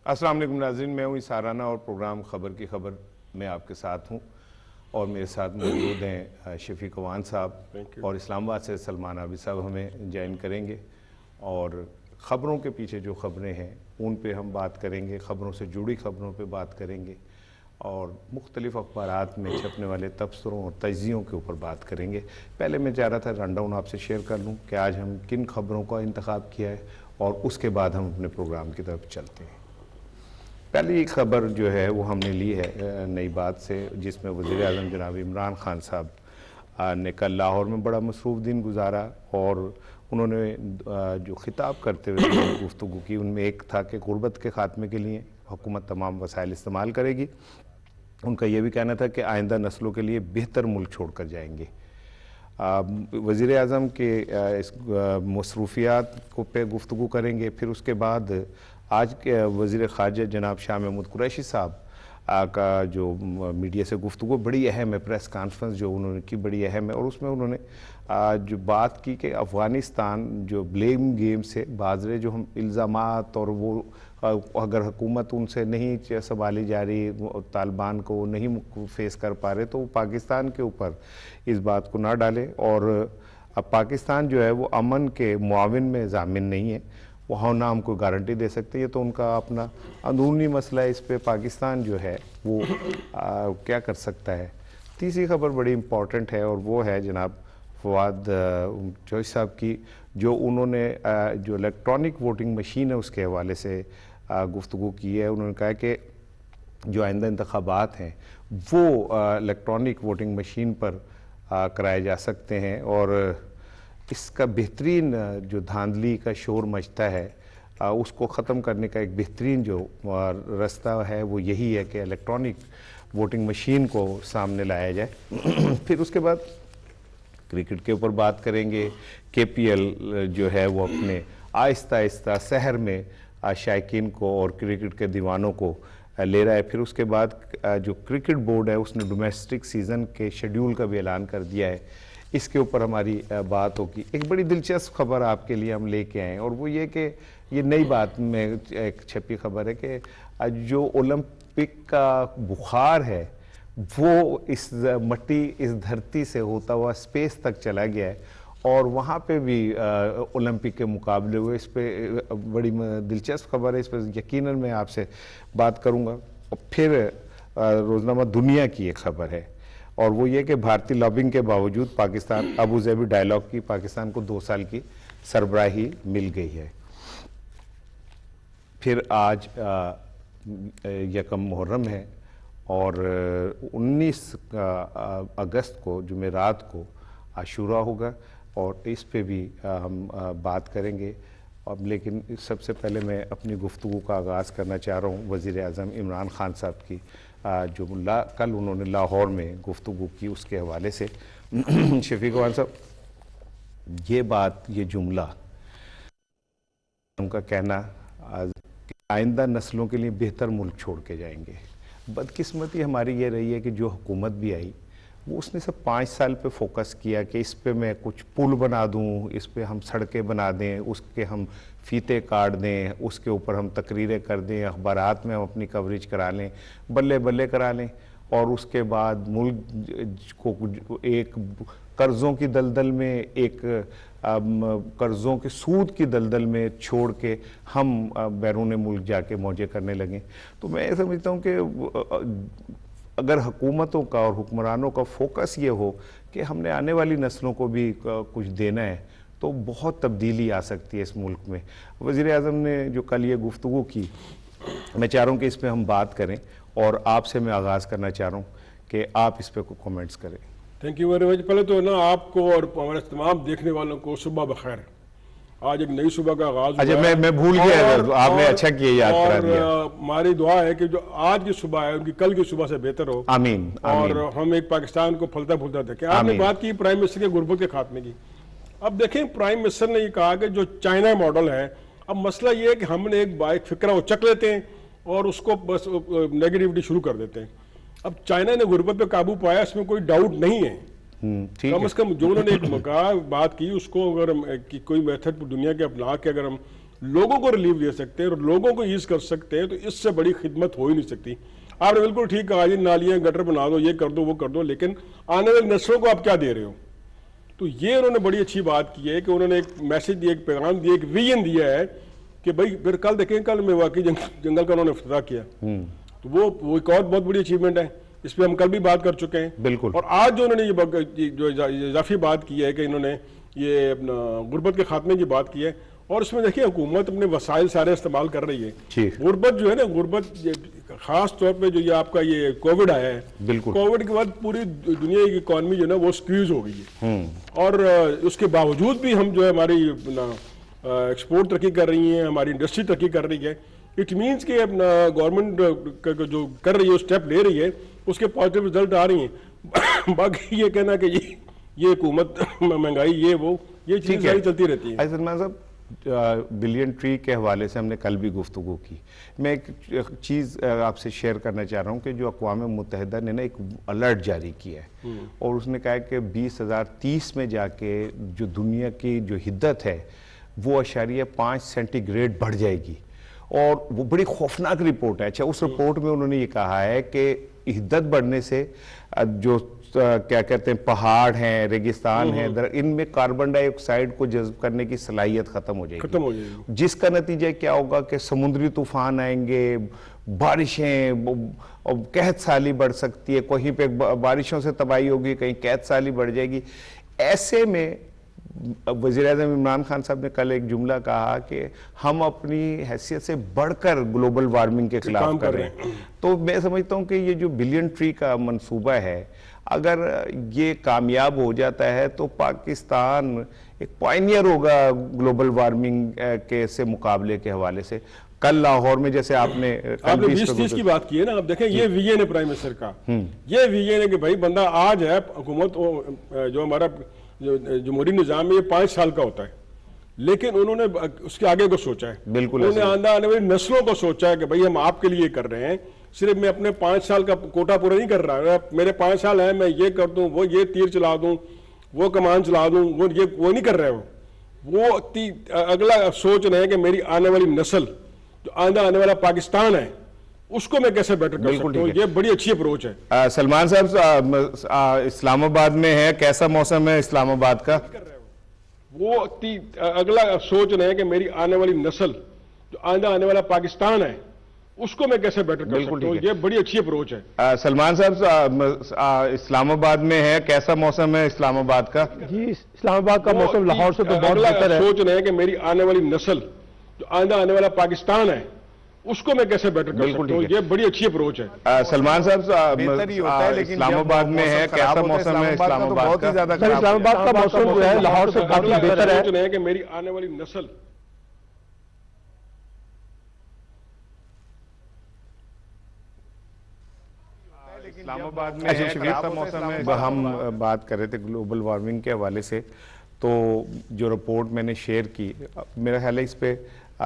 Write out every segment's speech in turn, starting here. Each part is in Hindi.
अस्सलाम वालेकुम नाज़रीन, मैं हूँ साराना और प्रोग्राम ख़बर की ख़बर में आपके साथ हूँ और मेरे साथ मौजूद हैं शफीक अवान साहब और इस्लामाबाद से सलमान आबिद साहब हमें ज्वाइन करेंगे और ख़बरों के पीछे जो ख़बरें हैं उन पे हम बात करेंगे, ख़बरों से जुड़ी ख़बरों पे बात करेंगे और मुख्तलिफ़ अखबारात में छपने वाले तबसरों और तज्ज़ियों के ऊपर बात करेंगे। पहले मैं चाह रहा था रनडाउन आपसे शेयर कर लूँ कि आज हम किन ख़बरों का इंतखाब किया है और उसके बाद हम अपने प्रोग्राम की तरफ चलते हैं। पहली खबर जो है वो हमने ली है नई बात से, जिसमें वज़ीर आज़म जनाब इमरान खान साहब ने कल लाहौर में बड़ा मसरूफ़ दिन गुजारा और उन्होंने जो ख़िताब करते हुए गुफ्तगू की उनमें एक था कि गुर्बत के ख़ात्मे के लिए हुकूमत तमाम वसाइल इस्तेमाल करेगी। उनका ये भी कहना था कि आइंदा नस्लों के लिए बेहतर मुल्क छोड़ कर जाएंगे। वज़ीर आज़म के इस मसरूफ़ियात को पे गुफ्तगू करेंगे। फिर उसके बाद आज के वज़ीर ख़ारजा जनाब शाह महमूद कुरैशी साहब का जो मीडिया से गुफ्तगू बड़ी अहम है, प्रेस कॉन्फ्रेंस जो उन्होंने की बड़ी अहम है और उसमें उन्होंने जो बात की कि अफ़गानिस्तान जो ब्लेम गेम से बाजरे जो हम इल्ज़ामात और वो अगर हुकूमत उनसे नहीं संभाली जा रही, तालिबान को नहीं फेस कर पा रहे, तो वो पाकिस्तान के ऊपर इस बात को ना डालें और अब पाकिस्तान जो है वो अमन के मुआविन में ज़ामिन नहीं है, वहाँ ना हम कोई गारंटी दे सकते। ये तो उनका अपना अंदरूनी मसला है, इस पे पाकिस्तान जो है वो क्या कर सकता है। तीसरी खबर बड़ी इम्पॉर्टेंट है और वो है जनाब फवाद चौधरी साहब की, जो उन्होंने जो इलेक्ट्रॉनिक वोटिंग मशीन है उसके हवाले से गुफ्तगू की है। उन्होंने कहा कि जो आइंदा इंतखाबात हैं वो इलेक्ट्रॉनिक वोटिंग मशीन पर कराए जा सकते हैं और इसका बेहतरीन जो धांधली का शोर मचता है उसको ख़त्म करने का एक बेहतरीन जो रास्ता है वो यही है कि इलेक्ट्रॉनिक वोटिंग मशीन को सामने लाया जाए। फिर उसके बाद क्रिकेट के ऊपर बात करेंगे। KPL जो है वो अपने आहिस्ता आहिस्ता शहर में शायकीन को और क्रिकेट के दीवानों को ले रहा है। फिर उसके बाद जो क्रिकेट बोर्ड है उसने डोमेस्टिक सीज़न के शेड्यूल का भी ऐलान कर दिया है, इसके ऊपर हमारी बात होगी। एक बड़ी दिलचस्प खबर आपके लिए हम लेके आए और वो ये कि ये नई बात में एक छपी खबर है कि जो ओलंपिक का बुखार है वो इस मट्टी इस धरती से होता हुआ स्पेस तक चला गया है और वहाँ पे भी ओलंपिक के मुकाबले हुए। इस पे बड़ी दिलचस्प खबर है, इस पर यकीनन मैं आपसे बात करूँगा। और फिर रोज़नामा दुनिया की एक खबर है और वो ये कि भारतीय लॉबिंग के बावजूद पाकिस्तान अबू ज़ेबी डायलॉग की पाकिस्तान को 2 साल की सरबराही मिल गई है। फिर आज यकम मुहर्रम है और 19 अगस्त को जुमेरात को आशूरा होगा और इस पे भी हम बात करेंगे। अब लेकिन सबसे पहले मैं अपनी गुफ्तगू का आगाज़ करना चाह रहा हूँ वज़ीर आज़म इमरान खान साहब की, जो कल उन्होंने लाहौर में गुफ्तगू की उसके हवाले से। शफीक अवान साहब, ये बात, ये जुमला उनका कहना आइंदा नस्लों के लिए बेहतर मुल्क छोड़ के जाएंगे, बदकिस्मती हमारी ये रही है कि जो हुकूमत भी आई वो उसने सब 5 साल पे फोकस किया कि इस पे मैं कुछ पुल बना दूं, इस पे हम सड़कें बना दें, उसके हम फीते काट दें, उसके ऊपर हम तकरीरें कर दें, अखबारात में हम अपनी कवरेज करा लें, बल्ले बल्ले करा लें और उसके बाद मुल्क को एक कर्ज़ों की दलदल में, एक कर्ज़ों के सूद की दलदल में छोड़ के हम बैरून मुल्क जाके मौजे करने लगें। तो मैं समझता हूँ कि अगर हुकूमतों का और हुक्मरानों का फोकस ये हो कि हमने आने वाली नस्लों को भी कुछ देना है तो बहुत तब्दीली आ सकती है इस मुल्क में। वज़ीर आज़म ने जो कल ये गुफ्तगू की, मैं चाह रहा हूँ कि इस पर हम बात करें और आपसे मैं आगाज़ करना चाह रहा हूँ कि आप इस पर कोई कमेंट्स करें। Thank you very much. पहले तो ना आपको और हमारे तमाम देखने वालों को सुबह बखैर। आज एक नई सुबह का आगाज हुआ है। मैं भूल गया, आपने अच्छा किया याद करा दिया। हमारी दुआ है कि जो आज की सुबह है उनकी कल की सुबह से बेहतर हो। आमीन। और हम एक पाकिस्तान को फलता फूलता देखें। आपने बात की प्राइम मिनिस्टर के गुर्बत के खात्मे की। अब देखें, प्राइम मिनिस्टर ने ये कहा कि जो चाइना मॉडल है, अब मसला ये है कि हमने एक फिक्रा उचक लेते हैं और उसको बस नेगेटिविटी शुरू कर देते हैं। अब चाइना ने गुर्बत पे काबू पाया, इसमें कोई डाउट नहीं है। कम से कम जो उन्होंने एक बात की उसको अगर कि कोई मेथड दुनिया के अपना के अगर हम लोगों को रिलीफ दे सकते हैं और लोगों को ईज कर सकते हैं, तो इससे बड़ी खिदमत हो ही नहीं सकती। आपने बिल्कुल ठीक कहा जी, नालियां गटर बना दो, ये कर दो, वो कर दो, लेकिन आने वाली नस्लों को आप क्या दे रहे हो? तो ये उन्होंने बड़ी अच्छी बात की है कि उन्होंने एक मैसेज दिया, एक पैगाम दिया, एक विजन दिया है कि भाई फिर कल देखें, कल मेवाकी जंगल का उन्होंने इफ्तिताह किया, तो वो एक और बहुत बड़ी अचीवमेंट है। इस पर हम कल भी बात कर चुके हैं बिल्कुल। और आज जो उन्होंने ये जो इजाफी बात की है कि इन्होंने ये अपना गुर्बत के खात्मे की बात की है, और इसमें देखिए हुकूमत अपने वसाइल सारे इस्तेमाल कर रही है। गुर्बत जो है ना, गुर्बत खास तौर पे जो ये आपका ये कोविड आया है, कोविड के बाद पूरी दुनिया की इकॉनमी जो है ना वो स्क्वीज हो गई है, और उसके बावजूद भी हम जो है हमारी एक्सपोर्ट तरक्की कर रही है, हमारी इंडस्ट्री तरक्की कर रही है। इट मीन्स कि अपना गवर्नमेंट जो कर रही है, स्टेप ले रही है, उसके पॉजिटिव रिजल्ट आ रही हैं। बाकी ये कहना कि ये हुकूमत महंगाई ये चीज़ सारी चलती रहती है। सलमान साहब, बिलियन ट्री के हवाले से हमने कल भी गुफ्तगू की। मैं एक चीज़ आपसे शेयर करना चाह रहा हूँ कि जो अक़वाम मुत्तहिदा ने ना एक अलर्ट जारी किया है, और उसने कहा है कि 2030 में जाके जो दुनिया की जो हिद्दत है वो 0.5 सेंटीग्रेड बढ़ जाएगी, और वो बड़ी खौफनाक रिपोर्ट है। अच्छा, उस रिपोर्ट में उन्होंने ये कहा है कि हिद्दत बढ़ने से जो क्या कहते हैं पहाड़ हैं, रेगिस्तान हैं, इनमें कार्बन डाइऑक्साइड को जज्ब करने की सलाहियत खत्म हो जाएगी, जिसका नतीजा क्या होगा कि समुद्री तूफान आएंगे, बारिशें, कहत साली बढ़ सकती है, कहीं पे बारिशों से तबाही होगी, कहीं कहत साली बढ़ जाएगी। ऐसे में वज़ीर-ए-आज़म इमरान खान साहब ने कल एक जुमला कहा कि हम अपनी हैसियत से बढ़कर ग्लोबल वार्मिंग के खिलाफ कर रहे हैं। तो मैं समझता हूं कि ये जो बिलियन ट्री का मंसूबा है, अगर ये कामयाब हो जाता है तो पाकिस्तान एक पायनियर होगा ग्लोबल वार्मिंग के से मुकाबले के हवाले से। कल लाहौर में जैसे आपने 2030 की बात की है ना, आप देखें ये विजन है प्राइम मिनिस्टर का, ये विजन है कि भाई बंदा आज है हुकूमत, जो हमारा जमहूरी निज़ाम में ये 5 साल का होता है, लेकिन उन्होंने उसके आगे को सोचा है। बिल्कुल, उन्होंने आने वाली नस्लों को सोचा है कि भाई हम आपके लिए कर रहे हैं, सिर्फ मैं अपने 5 साल का कोटा पूरा नहीं कर रहा, मेरे 5 साल है, मैं ये कर दूं, वो ये तीर चला दूं, वो कमान चला दूं, वो नहीं कर रहे हो। वो अगला सोच रहे हैं कि मेरी आने वाली नस्ल, जो आने वाला पाकिस्तान है, उसको मैं कैसे बेटर कर सकता हूं। ये बड़ी अच्छी अप्रोच है। सलमान साहब, इस्लामाबाद में है, कैसा मौसम है इस्लामाबाद का? वो अगला सोच रहे हैं कि मेरी आने वाली नस्ल, जो आने वाला पाकिस्तान है, उसको मैं कैसे बेटर कर सकता हूं। ये बड़ी अच्छी अप्रोच है। सलमान साहब, इस्लामाबाद में है, कैसा मौसम है इस्लामाबाद का? जी, इस्लामाबाद का मौसम लाहौर से तो बहुत बेहतर है। सोच रहे हैं कि मेरी आने वाली नस्ल, जो आने वाला पाकिस्तान है, उसको मैं कैसे बेटर कर सकता हूं। ये बड़ी अच्छी अप्रोच है। सलमान साहब, इस्लामाबाद में है, कैसा मौसम है इस्लामाबाद का? इस्लामाबाद का मौसम जो है लाहौर से काफी बेहतर है। सोच रहे हैं कि मेरी आने वाली नस्ल, इस्लामाबाद में है, कैसा मौसम है? हम बात कर रहे थे ग्लोबल वार्मिंग के हवाले से, तो जो रिपोर्ट मैंने शेयर की, मेरा ख्याल है इस पे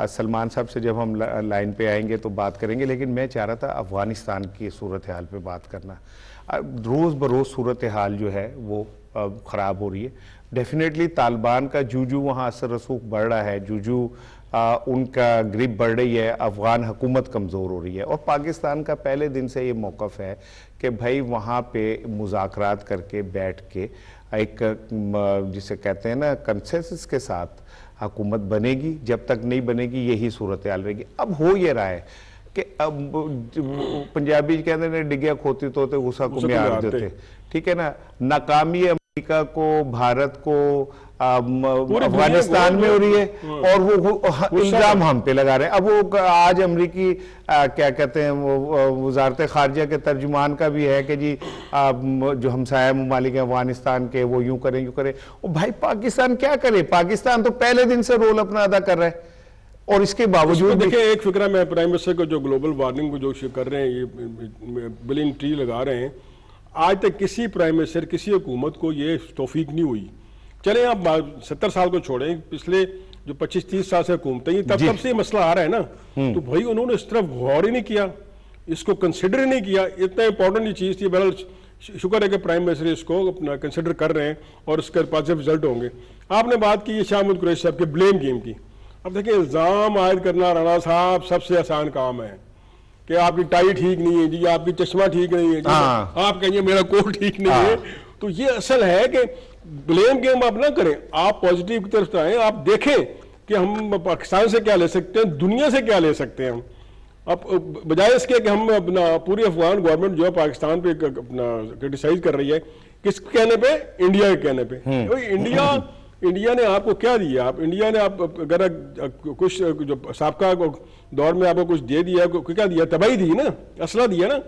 सलमान साहब से जब हम लाइन पे आएंगे तो बात करेंगे, लेकिन मैं चाह रहा था अफगानिस्तान की सूरत हाल पे बात करना। रोज़ बरोज़ सूरत हाल जो है वो ख़राब हो रही है। डेफिनेटली तालिबान का जूजू वहाँ असर रसूख बढ़ रहा है, जूजू उनका ग्रिप बढ़ रही है, अफ़गान हुकूमत कमज़ोर हो रही है, और पाकिस्तान का पहले दिन से ये मौक़िफ़ है कि भाई वहाँ पे मुज़ाकरात करके बैठ के एक जिसे कहते हैं ना कंसेंसस के साथ हुकूमत बनेगी, जब तक नहीं बनेगी यही सूरत हाल रहेगी। अब हो ये रहा है कि अब पंजाबी कहते हैं डिग्या खोती तोते गुस्सा को म्यार देते, ठीक है ना। नाकामी अमेरिका को, भारत को, अफगानिस्तान में हो रही है, और वो इल्जाम हम पे लगा रहे हैं। अब वो आज अमरीकी क्या कहते हैं वो वजारत खारजा के तर्जुमान का भी है कि जी जो हमसाया ममालिक हैं अफगानिस्तान के, वो यूं करें यूं करें। और भाई पाकिस्तान क्या करे? पाकिस्तान तो पहले दिन से रोल अपना अदा कर रहा है, और इसके बावजूद देखिए एक फिक्रा में प्राइम मिनिस्टर को जो ग्लोबल वार्मिंग को जो कर रहे हैं, ये बिलियन ट्री लगा रहे हैं, आज तक किसी प्राइम मिनिस्टर, किसी हुकूमत को ये तौफीक नहीं हुई। चले आप 70 साल को छोड़ें, पिछले जो 25-30 साल से हुकूमतें तब से मसला आ रहा है ना, तो भाई उन्होंने इस तरफ गौर ही नहीं किया, इसको कंसिडर ही नहीं किया। इतना इंपॉर्टेंट ये चीज़ थी। बहरहाल शुक्र है कि प्राइम मिनिस्टर इसको अपना कंसिडर कर रहे हैं और इसके पॉजिटिव रिजल्ट होंगे। आपने बात की शाह महमूद कुरैशी साहब के ब्लेम गेम की। अब देखिए, इल्जाम आयद करना राणा साहब सबसे आसान काम है कि आपकी टाई ठीक नहीं है जी, आपकी चश्मा ठीक नहीं है जी, आप कहिए मेरा कोट ठीक नहीं है। तो ये असल है कि ब्लेम गेम आप ना करें, आप पॉजिटिव की तरफ आए, आप देखें कि हम पाकिस्तान से क्या ले सकते हैं, दुनिया से क्या ले सकते हैं हम। अब बजाय इसके कि हम अपना पूरी अफगान गवर्नमेंट जो है पाकिस्तान पे अपना क्रिटिसाइज कर रही है, किस कहने पे? इंडिया के कहने पे। इंडिया ने आपको क्या दिया? आप इंडिया ने आप अगर कुछ जो साबका दौर में आपको कुछ दे दिया, क्या दिया? तबाही दी ना, असला दिया ना।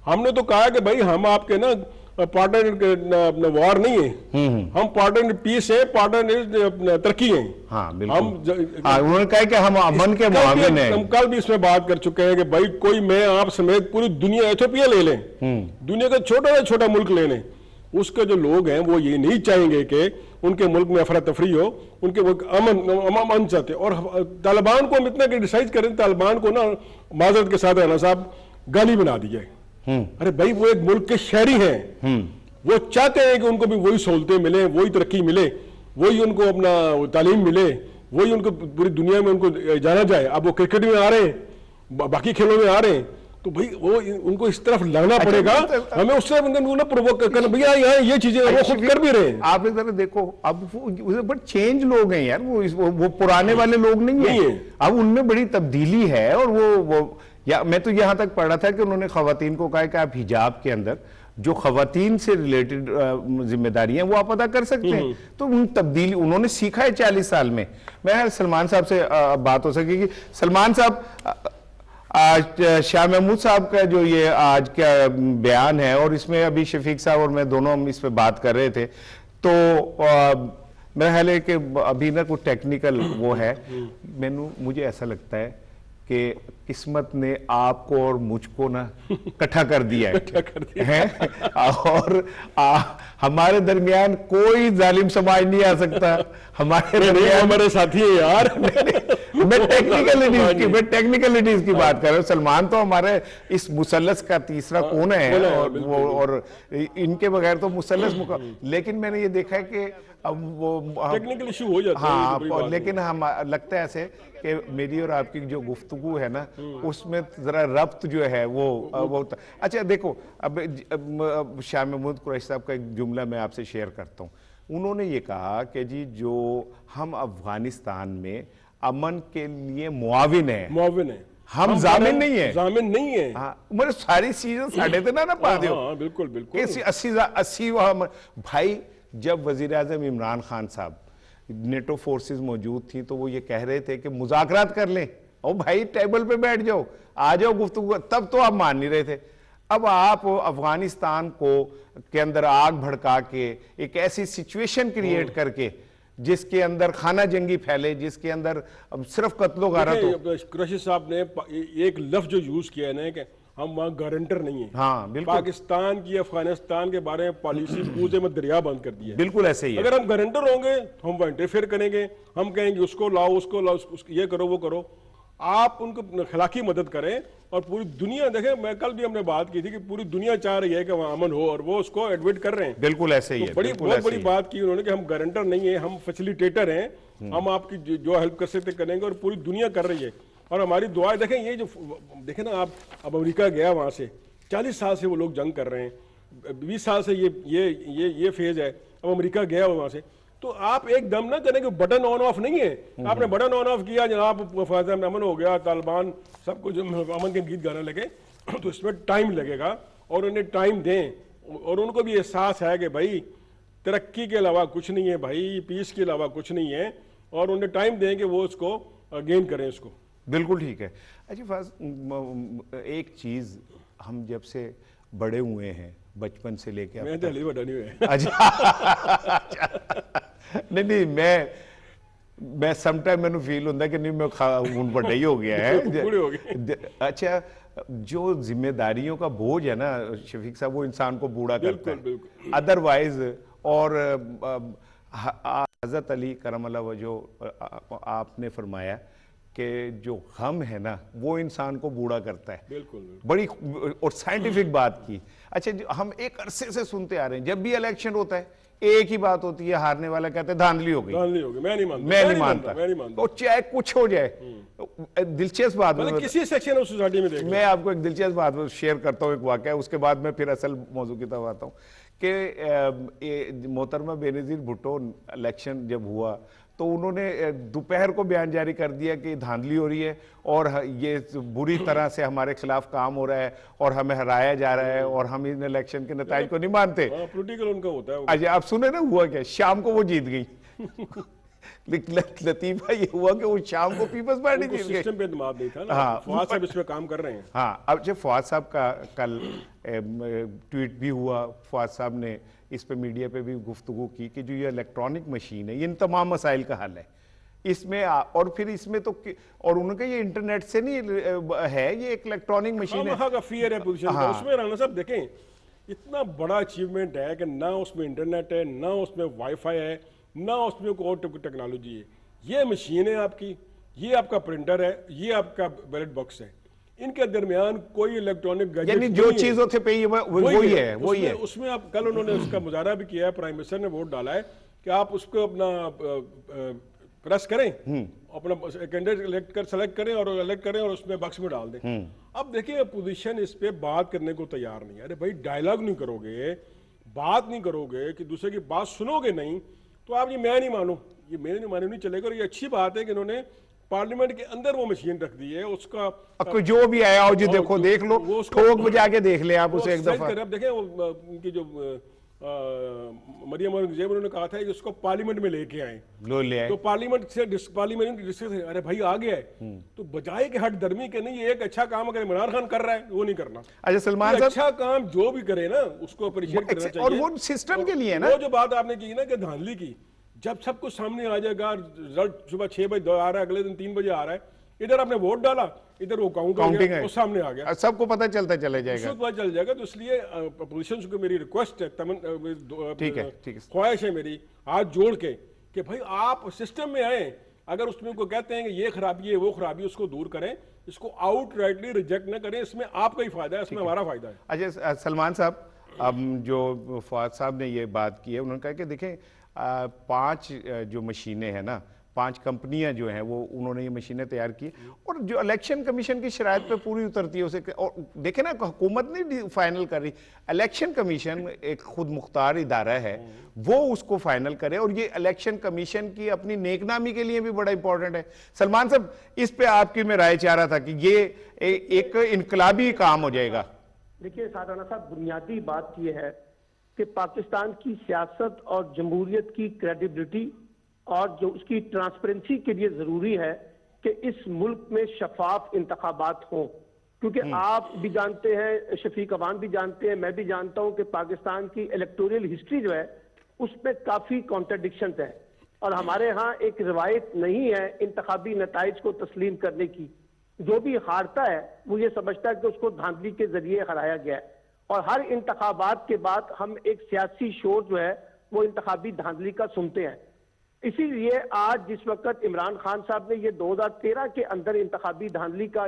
हमने तो कहा कि भाई हम आपके ना पार्टनर वॉर नहीं है, हम पार्टनर पीस है, पार्टनर तरक्की है। हाँ, उन्होंने कहा कि हम अमन के मुआविन हैं। हम कल भी इसमें बात कर चुके हैं कि भाई कोई मैं आप समेत पूरी दुनिया इथियोपिया ले लें, दुनिया का छोटा से छोटा मुल्क ले लें, उसके जो लोग हैं वो ये नहीं चाहेंगे कि उनके मुल्क में अफरा तफरी हो, उनके मुल्क अमन चाहते। और तालिबान को हम इतना क्रिटिसाइज करें, तालिबान को ना माजरत के साथ राणा साहब गाली बना दी है। अरे भाई, वो एक मुल्क के शहरी हैं, वो चाहते हैं कि उनको भी वही सहूलतें मिले, वही तरक्की मिले, वही उनको अपना तालीम मिले, वही उनको पूरी दुनिया में उनको जाना जाए। अब वो क्रिकेट में आ रहे हैं, बाकी खेलों में आ रहे हैं, तो भाई वो उनको इस तरफ लाना पड़ेगा, हमें उस तरफ उनको प्रोवोक करना। भैया यहाँ ये चीजें वो खुद कर भी रहे हैं। आप एक तरह देखो, अब बट चेंज लोग हैं यार, वो पुराने वाले लोग नहीं है। अब उनमें बड़ी तब्दीली है। और वो या मैं तो यहां तक पढ़ा था कि उन्होंने खवातीन को कहा कि आप हिजाब के अंदर जो खवातीन से रिलेटेड जिम्मेदारियां वो आप अदा कर सकते हैं। तो उन तब्दीली उन्होंने सीखा है 40 साल में। मैं सलमान साहब से बात हो सकेगी। सलमान साहब, आज शाह महमूद साहब का जो ये आज का बयान है, और इसमें अभी शफीक साहब और मैं दोनों हम इस पे बात कर रहे थे, तो मेरा ख्याल है कि अभी ना कुछ टेक्निकल वो है। मुझे ऐसा लगता है कि किस्मत ने आपको और मुझको ना इकट्ठा कर दिया है, और हमारे दरमियान कोई जालिम समाज नहीं आ सकता। हमारे साथी है यार। मैं टेक्निकलिटीज की बात कर रहा हूँ। सलमान तो हमारे इस मुसल्लस का तीसरा कोना है, और इनके बगैर तो मुसल्लस लेकिन मैंने ये देखा है कि अब वो टेक्निकल इशू हो जाता है। हाँ, लेकिन हम लगता है ऐसे कि मेरी और आपकी जो गुफ्तगू है ना, उसमें जरा रब्त जो है वो अच्छा देखो, अब शाह महमूद कुरैशी साहब का एक जुमला मैं आपसे शेयर करता हूँ। उन्होंने ये कहा कि जी जो हम अफगानिस्तान में अमन के लिए मुआविन है, हम जामिन नहीं है। हाँ, मतलब सारी चीजें साढ़े थे ना पा दो। बिल्कुल बिल्कुल। 80 भाई, जब वजीर आजम इमरान खान साहब नेटो फोर्सेस मौजूद थी तो वो ये कह रहे थे कि मुज़ाकरात कर लें, और भाई टेबल पे बैठ जाओ, आ जाओ गुफ्तगू, तब तो आप मान नहीं रहे थे। अब आप अफगानिस्तान के अंदर आग भड़का के एक ऐसी सिचुएशन क्रिएट करके जिसके अंदर खाना जंगी फैले, जिसके अंदर सिर्फ कत्लो गारत हो। कुरैशी साहब ने एक लफ्ज जो यूज किया है कि हम वहां गारंटर नहीं है। हाँ, बिल्कुल। पाकिस्तान की अफगानिस्तान के बारे में पॉलिसी पूजे में दरिया बंद कर दी है। बिल्कुल ऐसे ही है। अगर हम गारंटर होंगे तो हम वहां इंटरफेयर करेंगे, हम कहेंगे उसको लाओ, उसको लाओ, ये करो, वो करो। आप उनको खिलाकी मदद करें, और पूरी दुनिया देखें। मैं कल भी हमने बात की थी कि पूरी दुनिया चाह रही है कि वहां अमन हो, और वो उसको एडमिट कर रहे हैं। बिल्कुल ऐसे ही है। बहुत बड़ी बात की उन्होंने कि हम गारंटर नहीं है, हम फैसिलिटेटर हैं, हम आपकी जो हेल्प कर सकते करेंगे, और पूरी दुनिया कर रही है। और हमारी दुआएं देखें, ये जो देखें ना आप, अब अमेरिका गया वहां से, 40 साल से वो लोग जंग कर रहे हैं, 20 साल से ये फेज है। अब अमेरिका गया वहां से, तो आप एकदम ना करें कि बटन ऑन ऑफ नहीं है। आपने बटन ऑन ऑफ किया, जनाब अमन हो गया, तालिबान सब कुछ अमन के गीत गाने लगे, तो इसमें टाइम लगेगा। और उन्हें टाइम दें, और उनको भी एहसास है कि भाई तरक्की के अलावा कुछ नहीं है, भाई पीस के अलावा कुछ नहीं है, और उन्हें टाइम दें कि वो उसको गेन करें इसको। बिल्कुल ठीक है। अच्छा फाज, एक चीज हम जब से बड़े हुए हैं, बचपन से लेके मैं तो बड़ा नहीं हुए। अच्छा नहीं, मैं समटाइम मैंने फील होता कि नहीं, मैं हूं बड़ा ही हो गया है। अच्छा, जो जिम्मेदारियों का बोझ है ना शफीक साहब, वो इंसान को बूढ़ा करता है अदरवाइज। और हज़रत अली करमल्लाह वजह आपने फरमाया कि जो गम है ना वो इंसान को बूढ़ा करता है। बिल्कुल। बड़ी और साइंटिफिक बात की। अच्छा, हम एक अरसे से सुनते आ रहे हैं, जब भी इलेक्शन होता है एक ही बात होती है, हारने वाला कहते हैं धांधली हो गई। धांधली हो गई, मैं नहीं मानता। तो चाहे कुछ हो जाए, दिलचस्प बात मतलब किसी सेक्शन ऑफ सोसाइटी में मैं आपको एक दिलचस्प बात शेयर करता हूँ, एक वाकया, उसके बाद मैं फिर असल मौजू की तरफ आता हूँ कि मोहतरमा बेनज़ीर भुट्टो इलेक्शन जब हुआ तो उन्होंने दोपहर को बयान जारी कर दिया कि धांधली हो रही है और ये बुरी तरह से हमारे खिलाफ काम हो रहा है और हमें हराया जा रहा है और हम इन इलेक्शन के नतीजे को नहीं मानते। पॉलिटिकल उनका होता है। अच्छा, आप सुने ना हुआ क्या, शाम को वो जीत गई। लतीफा ये हुआ कि वो शाम को पीपल्स पार्टी जीत गई। सिस्टम पे एतमाद नहीं था ना। हाँ, फवाद साहब इस पे काम कर रहे हैं। हाँ, अब जब फवाद साहब का कल ट्वीट भी हुआ, फवाद साहब ने इस पे मीडिया पे भी गुफ्तगू की कि जो ये इलेक्ट्रॉनिक मशीन है ये इन तमाम मसाइल का हल है इसमें और फिर इसमें तो और उनका ये इंटरनेट से नहीं है, ये एक इलेक्ट्रॉनिक मशीन है। का फियर है पोजीशन का। उसमें राणा साहब देखें, इतना बड़ा अचीवमेंट है कि ना उसमें इंटरनेट है, ना उसमें वाईफाई है, ना उसमें कोई और टेक्नोलॉजी है। ये मशीन है आपकी, ये आपका प्रिंटर है, ये आपका बैलेट बॉक्स है, इनके दरमियान कोई इलेक्ट्रॉनिक गैजेट यानी जो चीजों से पे वही है। उसमें आप कल उन्होंने उसका मुजाहरा भी किया है, प्राइम मिनिस्टर ने वोट डाला है कि आप उसको अपना प्रेस करें, अपना कैंडिडेट इलेक्ट कर सेलेक्ट करें और इलेक्ट करें और उसमें बक्स में डाल दें। अब देखिए अपोजिशन इस पे बात करने को तैयार नहीं है। अरे भाई डायलॉग नहीं करोगे, बात नहीं करोगे, कि दूसरे की बात सुनोगे नहीं, तो आप ये मैं नहीं मानूं, ये मेरे नहीं मानूं नहीं चलेगा। और ये अच्छी बात है कि इन्होंने पार्लियामेंट के अंदर वो मशीन रख दी है। उसका कोई जो भी आया हो जी देखो, देख लो, ठोक बजा के देख ले आप उसे एक दफा। अब देखें उनकी जो मरियम औरंगजेब उन्होंने कहा था कि उसको पार्लियामेंट में लेके आए, ले आए तो पार्लियामेंट डिस्कस है, अरे भाई आ गया है तो बजाय के हट दर्मी के नहीं, ये एक अच्छा काम अगर इमरान खान कर रहा है वो नहीं करना। अच्छा सलमान साहब, अच्छा काम जो भी करे ना उसको अप्रिशिएट करना चाहिए, और वो सिस्टम के लिए ना। वो जो बात आपने की ना कि धांधली की, जब सब कुछ सामने आ जाएगा, रिजल्ट सुबह 6 बजे आ रहा है, अगले दिन 3 बजे आ रहा है, इधर आपने वोट डाला, इधर वो काउंटिंग है, वो सामने आ गया, सबको पता चलता चले जाएगा, पता चल जाएगा। तो इसलिए अपोजिशन को मेरी रिक्वेस्ट है, ठीक है, ख्वाहिश है मेरी हाथ जोड़ के कि भाई आप सिस्टम में आए, अगर उसमें को कहते हैं कि ये खराबी है वो खराबी, उसको दूर करें, इसको आउटराइटली रिजेक्ट न करें, इसमें आपका ही फायदा है, इसमें हमारा फायदा है। अच्छा सलमान साहब, अब जो फवाद साहब ने ये बात की है, उन्होंने कहा कि देखें 5 जो मशीनें हैं ना, 5 कंपनियां जो हैं वो उन्होंने ये मशीनें तैयार की और जो इलेक्शन कमीशन की शराइत पे पूरी उतरती है उसे, और देखें ना हुकूमत नहीं फाइनल कर रही, इलेक्शन कमीशन एक खुद मुख्तार इदारा है, वो उसको फाइनल करे, और ये इलेक्शन कमीशन की अपनी नेकनामी के लिए भी बड़ा इंपॉर्टेंट है। सलमान साहब, इस पे आपकी मैं राय चाह रहा था कि ये एक इनकलाबी काम हो जाएगा। देखिए सादाना साहब, बुनियादी बात यह है कि पाकिस्तान की सियासत और जमहूरियत की क्रेडिबिलिटी और जो उसकी ट्रांसपेरेंसी के लिए जरूरी है कि इस मुल्क में शफाफ इंतखाबात हों, क्योंकि आप भी जानते हैं, शफीक अवान भी जानते हैं, मैं भी जानता हूं कि पाकिस्तान की इलेक्टोरल हिस्ट्री जो है उसमें काफी कॉन्ट्रडिक्शन है, और हमारे यहाँ एक रिवायत नहीं है इंतखाबी नताइज को तस्लीम करने की। जो भी हारता है वो ये समझता है कि उसको धांधली के जरिए हराया गया है, और हर इंतखाबात के बाद हम एक सियासी शोर जो है वो इंतखाबी धांधली का सुनते हैं। इसीलिए आज जिस वक्त इमरान खान साहब ने ये 2013 के अंदर इंतखाबी धांधली का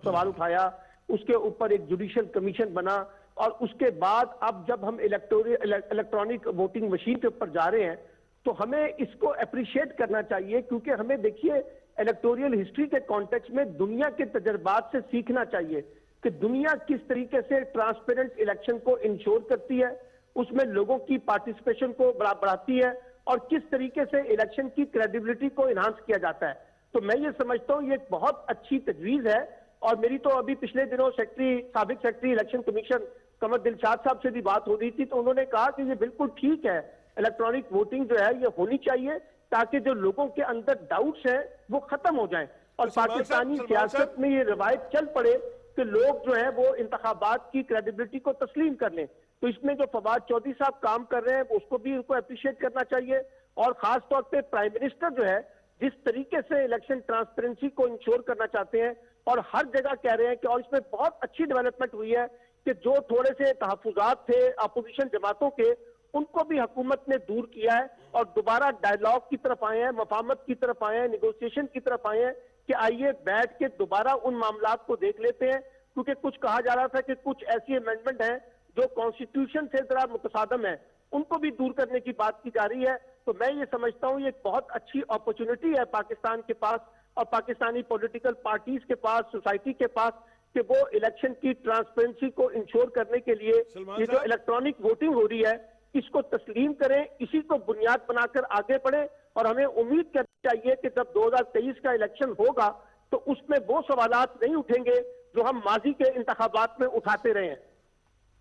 सवाल उठाया, उसके ऊपर एक जुडिशियल कमीशन बना, और उसके बाद अब जब हम इलेक्ट्रॉनिक वोटिंग मशीन के ऊपर जा रहे हैं, तो हमें इसको अप्रिशिएट करना चाहिए, क्योंकि हमें देखिए इलेक्टोरियल हिस्ट्री के कॉन्टेक्स्ट में दुनिया के तजर्बात से सीखना चाहिए कि दुनिया किस तरीके से ट्रांसपेरेंट इलेक्शन को इंश्योर करती है, उसमें लोगों की पार्टिसिपेशन को बढ़ाती है, और किस तरीके से इलेक्शन की क्रेडिबिलिटी को इनहांस किया जाता है। तो मैं ये समझता हूँ ये एक बहुत अच्छी तजवीज है, और मेरी तो अभी पिछले दिनों साबिक सेक्रेटरी इलेक्शन कमीशन कमर दिलशाद साहब से भी बात हो रही थी, तो उन्होंने कहा कि ये बिल्कुल ठीक है, इलेक्ट्रॉनिक वोटिंग जो है ये होनी चाहिए, ताकि जो लोगों के अंदर डाउट्स हैं वो खत्म हो जाएं, और पाकिस्तानी सियासत में ये रवायत चल पड़े कि लोग जो है वो इंतखाबात की क्रेडिबिलिटी को तस्लीम कर लें। तो इसमें जो फवाद चौधरी साहब काम कर रहे हैं उसको भी उनको अप्रिशिएट करना चाहिए, और खास तौर पे प्राइम मिनिस्टर जो है जिस तरीके से इलेक्शन ट्रांसपेरेंसी को इंश्योर करना चाहते हैं, और हर जगह कह रहे हैं कि, और इसमें बहुत अच्छी डेवलपमेंट हुई है कि जो थोड़े से तहफुजात थे अपोजिशन जमातों के, उनको भी हुकूमत ने दूर किया है, और दोबारा डायलॉग की तरफ आए हैं, मफाहमत की तरफ आए हैं, निगोशिएशन की तरफ आए हैं कि आइए बैठ के दोबारा उन मामलात को देख लेते हैं, क्योंकि कुछ कहा जा रहा था कि कुछ ऐसी अमेंडमेंट है जो कॉन्स्टिट्यूशन से जरा मुतसादम है, उनको भी दूर करने की बात की जा रही है। तो मैं ये समझता हूँ ये एक बहुत अच्छी अपॉर्चुनिटी है पाकिस्तान के पास और पाकिस्तानी पॉलिटिकल पार्टीज के पास, सोसाइटी के पास, कि वो इलेक्शन की ट्रांसपेरेंसी को इंश्योर करने के लिए ये जो इलेक्ट्रॉनिक वोटिंग हो रही है इसको तस्लीम करें, इसी को बुनियाद बनाकर आगे बढ़े। और हमें उम्मीद करनी चाहिए कि जब 2023 का इलेक्शन होगा तो उसमें वो सवालात नहीं उठेंगे जो हम माजी के इंतखाबात में उठाते रहे हैं।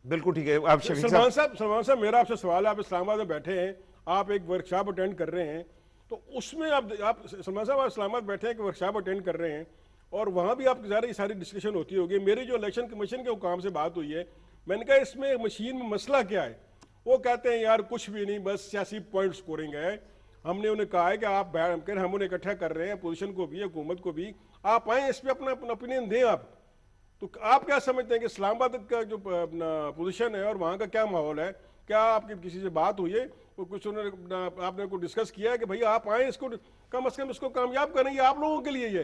बिल्कुल ठीक है। आप सलमान साहब मेरा आपसे सवाल है, आप इस्लामाबाद में बैठे हैं, आप एक वर्कशॉप अटेंड कर रहे हैं, तो उसमें आप सलमान साहब आप इस्लामाबाद बैठे हैं, एक वर्कशॉप अटेंड कर रहे हैं और वहाँ भी आप सारी डिस्कशन होती होगी। मेरी जो इलेक्शन कमीशन के हुकाम से बात हुई है, मैंने कहा इसमें मशीन में मसला क्या है? वो कहते हैं यार कुछ भी नहीं, बस सियासी पॉइंट स्कोरिंग है। हमने उन्हें कहा है कि आप हम उन्हें इकट्ठा कर रहे हैं, पोजीशन को भी, हुकूमत को भी, आप आए इस पर अपना ओपिनियन दें। आप तो आप क्या समझते हैं कि इस्लामाबाद का जो पोजीशन है और वहाँ का क्या माहौल है? क्या आपकी किसी से बात हुई है, कुछ उन्होंने आपने को डिस्कस किया है कि भाई आप आए, इसको कम से कम इसको कामयाब करें, ये आप लोगों के लिए ये?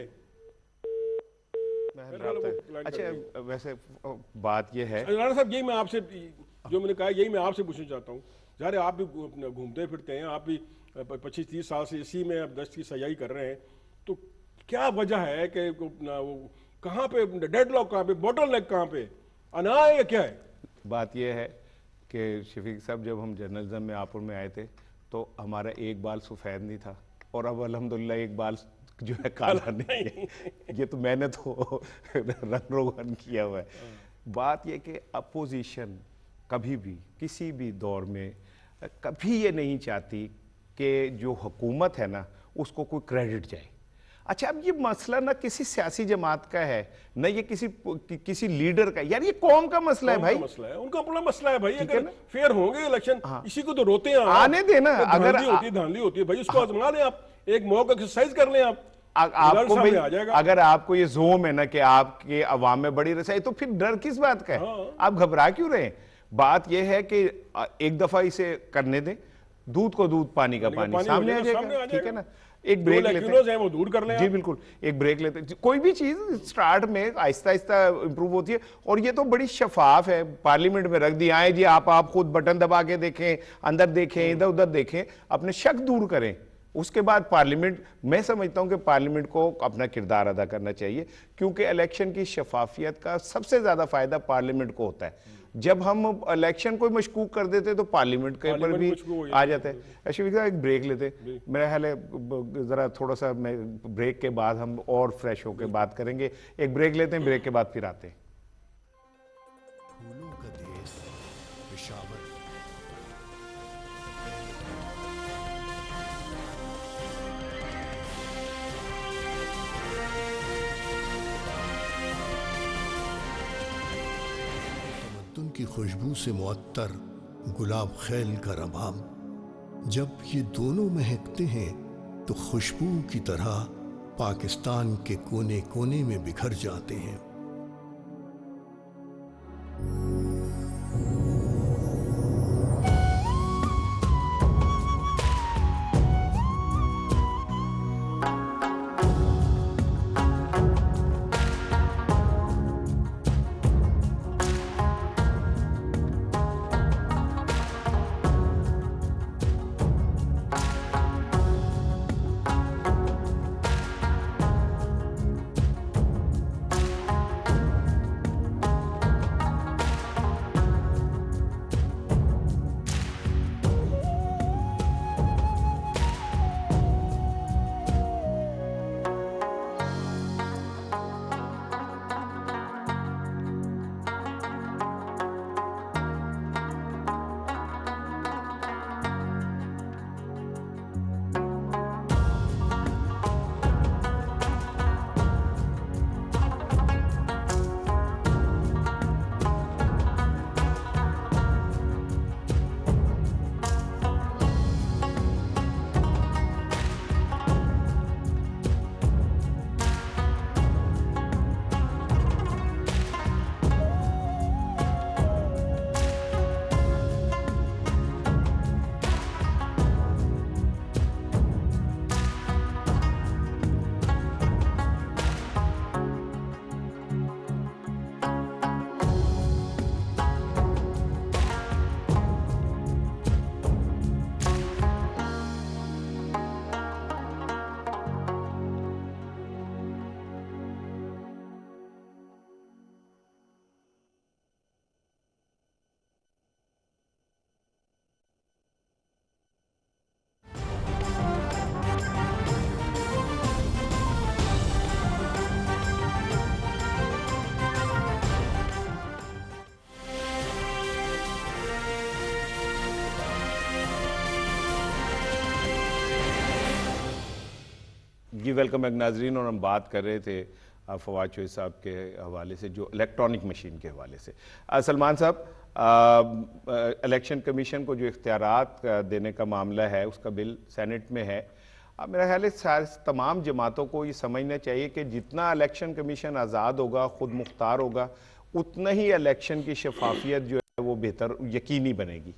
अच्छा, वैसे बात ये है राणा साहब, यही मैं आपसे, जो मैंने कहा यही मैं आपसे पूछना चाहता हूँ। ज़ाहिर आप भी घूमते फिरते हैं, आप भी 25-30 साल से इसी में अब दस्त की सयाई कर रहे हैं, तो क्या वजह है कि कहाँ पे डेडलॉक, कहाँ पे बॉटलनेक, कहाँ पे अनाय है, क्या है? बात यह है कि शफीक साहब, जब हम जर्नलिज्म में आपुर में आए थे तो हमारा एक बाल सफ़ेद नहीं था और अब अल्हम्दुलिल्लाह एक बाल जो है काला नहीं है। ये तो मैंने तो रंग रोगन किया हुआ है। बात यह कि अपोजिशन कभी भी किसी भी दौर में कभी ये नहीं चाहती कि जो हुकूमत है ना उसको कोई क्रेडिट जाए। अच्छा, अब ये मसला ना किसी सियासी जमात का है ना, ये किसी लीडर का, यार ये कौम का मसला है भाई, मसला है, उनका अपना मसला है भाई। अगर फेयर होंगे इलेक्शन, इसी को तो रोते हैं, आने देना। अगर धांधली होती है भाई, उसको आजमा लें आप, एक मौक एक्सरसाइज कर लें आप, आपको भाई, अगर आपको ये जोम है ना कि आपके अवाम में बड़ी रसाई, तो फिर डर किस बात का है? आप घबरा क्यों रहे हैं? बात यह है कि एक दफा इसे करने दें, दूध को दूध, पानी का पानी सामने आ जाएगा, ठीक है ना? एक ब्रेक लेते हैं, वो दूर कर लें जी बिल्कुल, एक ब्रेक लेते हैं। कोई भी चीज स्टार्ट में आहिस्ता आहिस्ता इंप्रूव होती है और ये तो बड़ी शफाफ है, पार्लियामेंट में रख दिया है जी, आप खुद बटन दबा के देखें, अंदर देखें, इधर उधर देखें, अपने शक दूर करें। उसके बाद पार्लियामेंट, मैं समझता हूं कि पार्लियामेंट को अपना किरदार अदा करना चाहिए, क्योंकि इलेक्शन की शफाफियत का सबसे ज्यादा फायदा पार्लियामेंट को होता है। जब हम इलेक्शन को मशकूक कर देते तो पार्लियामेंट के ऊपर भी आ जाता है। अशफीक साहब, एक ब्रेक लेते, मेरा ख्याल है जरा थोड़ा सा मैं ब्रेक के बाद हम और फ्रेश होकर बात करेंगे। एक ब्रेक लेते हैं, ब्रेक के बाद फिर आते हैं। फूलों का देश पेशावर, की खुशबू से मुअत्तर गुलाब खैल का रबाब, जब ये दोनों महकते हैं तो खुशबू की तरह पाकिस्तान के कोने कोने में बिखर जाते हैं। जी वेलकम नाजरीन। और हम बात कर रहे थे फवाद चौधरी साहब के हवाले से, जो इलेक्ट्रॉनिक मशीन के हवाले से। सलमान साहब, इलेक्शन कमीशन को जो इख्तियारात देने का मामला है उसका बिल सेनेट में है। मेरा ख्याल है तमाम जमातों को ये समझना चाहिए कि जितना इलेक्शन कमीशन आज़ाद होगा, ख़ुद मुख्तार होगा, उतना ही इलेक्शन की शफाफियत जो है वो बेहतर यकीनी बनेगी।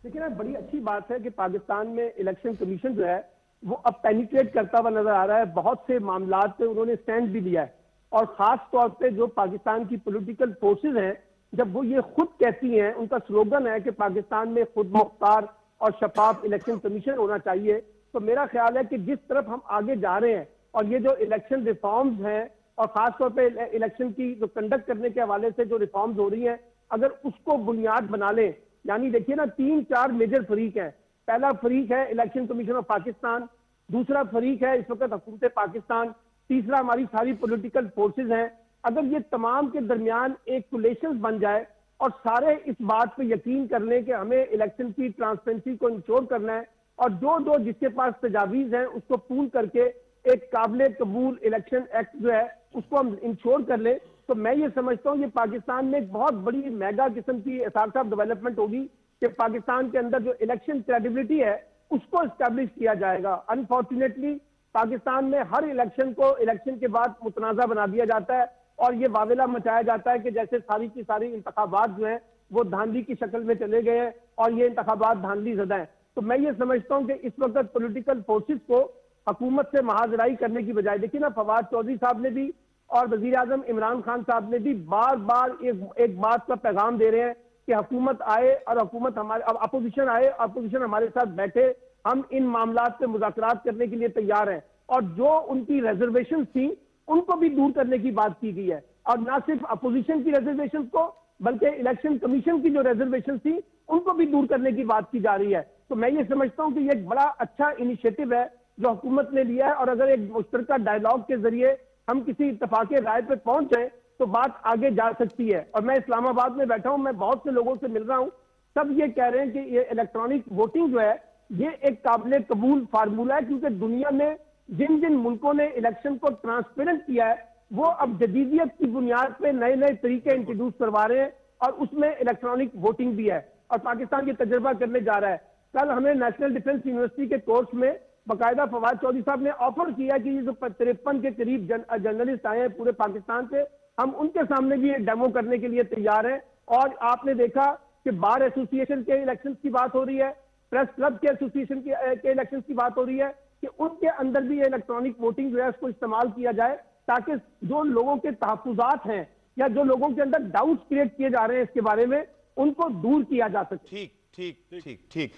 देखिए ना, बड़ी अच्छी बात है कि पाकिस्तान में इलेक्शन कमीशन जो है वो अब पेनिट्रेट करता हुआ नजर आ रहा है। बहुत से मामलात पे उन्होंने स्टैंड भी लिया है, और खास तौर पे जो पाकिस्तान की पॉलिटिकल फोर्सेज हैं, जब वो ये खुद कहती हैं, उनका स्लोगन है कि पाकिस्तान में खुद मुख्तार और शफाफ इलेक्शन कमीशन होना चाहिए, तो मेरा ख्याल है कि जिस तरफ हम आगे जा रहे हैं और ये जो इलेक्शन रिफॉर्म्स हैं और खासतौर पे इलेक्शन की जो कंडक्ट करने के हवाले से जो रिफॉर्म्स हो रही हैं, अगर उसको बुनियाद बना लें, यानी देखिए ना 3-4 मेजर फरीक हैं। पहला फरीक है इलेक्शन कमीशन ऑफ पाकिस्तान, दूसरा फरीक है इस वक्त हुकूमत पाकिस्तान, तीसरा हमारी सारी पॉलिटिकल फोर्सेज हैं। अगर ये तमाम के दरमियान एक कोलेशन बन जाए और सारे इस बात पे यकीन कर लें कि हमें इलेक्शन की ट्रांसपेरेंसी को इंश्योर करना है और जो जिसके पास तजावीज हैं उसको पूल करके एक काबिल कबूल इलेक्शन एक्ट जो है उसको हम इंश्योर कर लें, तो मैं ये समझता हूँ ये पाकिस्तान में एक बहुत बड़ी मेगा किस्म की साहब डेवलपमेंट होगी कि पाकिस्तान के अंदर जो इलेक्शन क्रेडिबिलिटी है उसको एस्टैब्लिश किया जाएगा। अनफॉर्चुनेटली पाकिस्तान में हर इलेक्शन को इलेक्शन के बाद मुतनाज़ा बना दिया जाता है और ये वावेला मचाया जाता है कि जैसे सारी की सारी इंतखाबात जो है वो धांधली की शक्ल में चले गए हैं और ये इंतखाबात धांधली ज़दा है। तो मैं ये समझता हूँ कि इस वक्त पॉलिटिकल फोर्सेस को हुकूमत से महाजराई करने की बजाय, देखिए ना फवाद चौधरी साहब ने भी और वजीर आजम इमरान खान साहब ने भी बार बार एक बात का पैगाम दे रहे हैं कि हुकूमत आए और हुकूमत हमारे, अब अपोजिशन आए, अपोजिशन हमारे साथ बैठे, हम इन मामलात पे मुज़ाकरात करने के लिए तैयार हैं। और जो उनकी रिजर्वेशन थी उनको भी दूर करने की बात की गई है, और ना सिर्फ अपोजिशन की रिजर्वेशन को बल्कि इलेक्शन कमीशन की जो रिजर्वेशन थी उनको भी दूर करने की बात की जा रही है। तो मैं ये समझता हूँ कि ये एक बड़ा अच्छा इनिशिएटिव है जो हुकूमत ने लिया है, और अगर एक मुश्तरका डायलॉग के जरिए हम किसी इत्तफाक़े राय पे पहुंच जाए तो बात आगे जा सकती है। और मैं इस्लामाबाद में बैठा हूं, मैं बहुत से लोगों से मिल रहा हूं, सब ये कह रहे हैं कि ये इलेक्ट्रॉनिक वोटिंग जो है ये एक काबिल कबूल फार्मूला है, क्योंकि दुनिया में जिन जिन मुल्कों ने इलेक्शन को ट्रांसपेरेंट किया है वो अब जदीदियत की बुनियाद पे नए नए तरीके इंट्रोड्यूस करवा रहे हैं, और उसमें इलेक्ट्रॉनिक वोटिंग भी है, और पाकिस्तान ये तजर्बा करने जा रहा है। कल हमें नेशनल डिफेंस यूनिवर्सिटी के कोर्स में बाकायदा फवाद चौधरी साहब ने ऑफर किया कि ये जो 53 के करीब जर्नलिस्ट आए हैं पूरे पाकिस्तान से, हम उनके सामने भी एक डेमो करने के लिए तैयार हैं। और आपने देखा कि बार एसोसिएशन के इलेक्शंस की बात हो रही है, प्रेस क्लब के एसोसिएशन के इलेक्शंस की बात हो रही है कि उनके अंदर भी ये इलेक्ट्रॉनिक वोटिंग जो है उसको इस्तेमाल किया जाए, ताकि जो लोगों के तहफ्फुज़ात हैं या जो लोगों के अंदर डाउट्स क्रिएट किए जा रहे हैं इसके बारे में उनको दूर किया जा सके। ठीक ठीक ठीक ठीक।